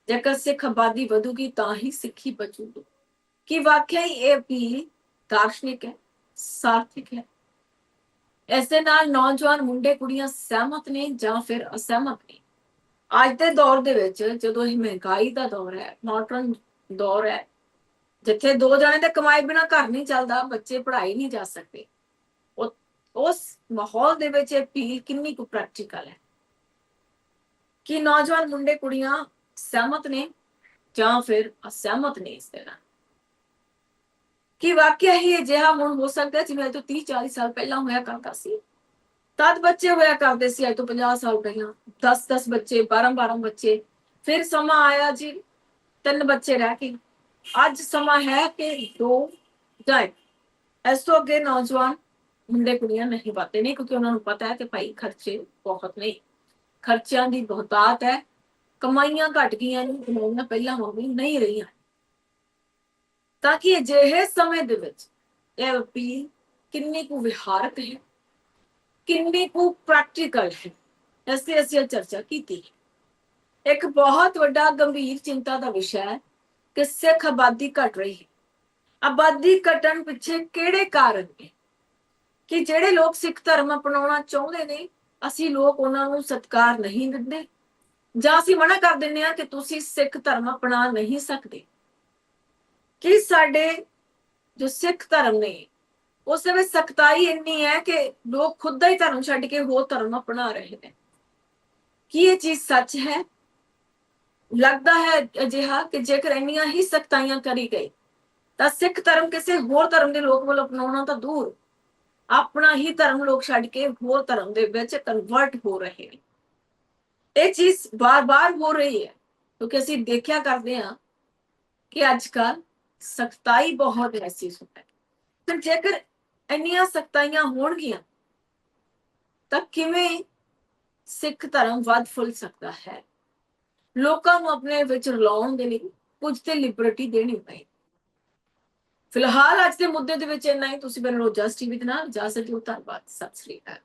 ਜੇਕਰ ਸਿੱਖ ਆਬਾਦੀ ਵਧੂਗੀ ਤਾਂ ਹੀ ਸਿੱਖੀ ਬਚੂਗੀ। ਕਿ ਵਾਕਿਆ ਹੀ ਇਹ ਅਪੀਲ ਦਾਰਸ਼ਨਿਕ ਹੈ, ਸਾਰਥਿਕ ਹੈ? ਇਸ ਦੇ ਨਾਲ ਨੌਜਵਾਨ ਮੁੰਡੇ ਕੁੜੀਆਂ ਸਹਿਮਤ ਨੇ ਜਾਂ ਫਿਰ ਅਸਹਿਮਤ ਨੇ? ਅੱਜ ਦੇ ਦੌਰ ਦੇ ਵਿੱਚ ਜਦੋਂ ਇਹ ਮਹਿੰਗਾਈ ਦਾ ਦੌਰ ਹੈ, ਮਾਡਰਨ ਦੌਰ ਹੈ, ਜਿੱਥੇ ਦੋ ਜਣੇ ਦੇ ਕਮਾਈ ਬਿਨਾਂ ਘਰ ਨਹੀਂ ਚੱਲਦਾ, ਬੱਚੇ ਪੜ੍ਹਾਈ ਨਹੀਂ ਜਾ ਸਕਦੇ, ਉਸ ਮਾਹੌਲ ਦੇ ਵਿੱਚ ਇਹ ਅਪੀਲ ਕਿੰਨੀ ਕੁ ਪ੍ਰੈਕਟੀਕਲ ਹੈ? ਕਿ ਨੌਜਵਾਨ ਮੁੰਡੇ ਕੁੜੀਆਂ ਸਹਿਮਤ ਨੇ ਜਾਂ ਫਿਰ ਅਸਹਿਮਤ ਨੇ ਇਸ ਦੇ ਨਾਲ? ਕਿ ਵਾਕਿਆ ਹੀ ਅਜਿਹਾ ਹੁਣ ਹੋ ਸਕਦਾ ਜਿਵੇਂ ਅੱਜ ਤੋਂ 30-40 ਸਾਲ ਪਹਿਲਾਂ ਹੋਇਆ ਕਰਦਾ ਸੀ? ਤਦ ਬੱਚੇ ਹੋਇਆ ਕਰਦੇ ਸੀ ਅੱਜ ਤੋਂ 50 ਸਾਲ ਪਹਿਲਾਂ, 10-10 ਬੱਚੇ, 12-12 ਬੱਚੇ। ਫਿਰ ਸਮਾਂ ਆਇਆ ਜੀ 3 ਬੱਚੇ ਰਹਿ ਕੇ, ਅੱਜ ਸਮਾਂ ਹੈ ਕਿ 2 ਜਾਏ। ਇਸ ਤੋਂ ਅੱਗੇ ਨੌਜਵਾਨ ਮੁੰਡੇ ਕੁੜੀਆਂ ਨਹੀਂ ਪਾਤੇ ਨੇ, ਕਿਉਂਕਿ ਉਹਨਾਂ ਨੂੰ ਪਤਾ ਹੈ ਕਿ ਭਾਈ ਖਰਚੇ ਬਹੁਤ ਨੇ, ਖਰਚਿਆਂ ਦੀ ਬਹੁਤਾਤ ਹੈ, ਕਮਾਈਆਂ ਘਟ ਗਈਆਂ ਨੇ, ਕਮਾਈਆਂ ਪਹਿਲਾਂ ਵਾਂਗੂ ਨਹੀਂ ਰਹੀਆਂ। ਤਾਂ ਕਿ ਅਜਿਹੇ ਸਮੇਂ ਦੇ ਵਿੱਚ ਇਹ ਅਪੀਲ ਕਿੰਨੀ ਕੁ ਵਿਹਾਰਕ ਹੈ, ਕਿੰਨੀ ਕੁ ਪ੍ਰੈਕਟੀਕਲ ਹੈ, ਇਸ ਤੇ ਅਸੀਂ ਚਰਚਾ ਕੀਤੀ। ਇੱਕ ਬਹੁਤ ਵੱਡਾ ਗੰਭੀਰ ਚਿੰਤਾ ਦਾ ਵਿਸ਼ਾ ਹੈ ਕਿ ਸਿੱਖ ਆਬਾਦੀ ਘਟ ਰਹੀ ਹੈ। ਆਬਾਦੀ ਘਟਣ ਪਿੱਛੇ ਕਿਹੜੇ ਕਾਰਨ ਨੇ? ਕਿ ਜਿਹੜੇ ਲੋਕ ਸਿੱਖ ਧਰਮ ਅਪਣਾਉਣਾ ਚਾਹੁੰਦੇ ਨੇ, ਅਸੀਂ ਲੋਕ ਉਹਨਾਂ ਨੂੰ ਸਤਿਕਾਰ ਨਹੀਂ ਦਿੰਦੇ, ਜਾਂ ਅਸੀਂ ਮਨਾ ਕਰ ਦਿੰਦੇ ਹਾਂ ਕਿ ਤੁਸੀਂ ਸਿੱਖ ਧਰਮ ਅਪਣਾ ਨਹੀਂ ਸਕਦੇ। ਕਿ ਸਾਡੇ ਜੋ ਸਿੱਖ ਧਰਮ ਨੇ ਉਸ ਦੇ ਵਿੱਚ ਸਖਤਾਈ ਇੰਨੀ ਹੈ ਕਿ ਲੋਕ ਖੁਦ ਦਾ ਹੀ ਧਰਮ ਛੱਡ ਕੇ ਹੋਰ ਧਰਮ ਅਪਣਾ ਰਹੇ ਨੇ। ਕੀ ਇਹ ਚੀਜ਼ ਸੱਚ ਹੈ? ਲੱਗਦਾ ਹੈ ਅਜਿਹਾ ਕਿ ਜੇਕਰ ਇੰਨੀਆਂ ਹੀ ਸਖਤਾਈਆਂ ਕਰੀ ਗਈ ਤਾਂ ਸਿੱਖ ਧਰਮ ਕਿਸੇ ਹੋਰ ਧਰਮ ਦੇ ਲੋਕ ਵੱਲੋਂ ਅਪਣਾਉਣਾ ਤਾਂ ਦੂਰ, ਆਪਣਾ ਹੀ ਧਰਮ ਲੋਕ ਛੱਡ ਕੇ ਹੋਰ ਧਰਮ ਦੇ ਵਿੱਚ ਕਨਵਰਟ ਹੋ ਰਹੇ ਨੇ। ਇਹ ਚੀਜ਼ ਬਾਰ-ਬਾਰ ਹੋ ਰਹੀ ਹੈ ਕਿਉਂਕਿ ਅਸੀਂ ਦੇਖਿਆ ਕਰਦੇ ਹਾਂ ਕਿ ਅੱਜ ਕੱਲ੍ਹ ਸਖਤਾਈ ਬਹੁਤ ਮਹਿਸੂਸ ਹੁੰਦਾ ਹੈ। ਤੇ ਜੇਕਰ ਇੰਨੀਆਂ ਸਖਤਾਈਆਂ ਹੋਣਗੀਆਂ ਤਾਂ ਕਿਵੇਂ ਸਿੱਖ ਧਰਮ ਵੱਧ ਫੁੱਲ ਸਕਦਾ ਹੈ? ਲੋਕਾਂ ਨੂੰ ਆਪਣੇ ਵਿੱਚ ਰਲਾਉਣ ਦੇ ਲਈ ਕੁਝ ਤੇ ਲਿਬਰਟੀ ਦੇਣੀ ਪਏ। ਫਿਲਹਾਲ ਅੱਜ ਦੇ ਮੁੱਦੇ ਦੇ ਵਿੱਚ ਇੰਨਾ ਹੀ। ਤੁਸੀਂ ਮੈਨੂੰ ਰੋਜ਼ਾਸ ਟੀਵੀ ਦੇ ਨਾਲ ਇਜਾਜ਼ਤ ਦਿਓ। ਧੰਨਵਾਦ। ਸਤਿ ਸ੍ਰੀ ਅਕਾਲ।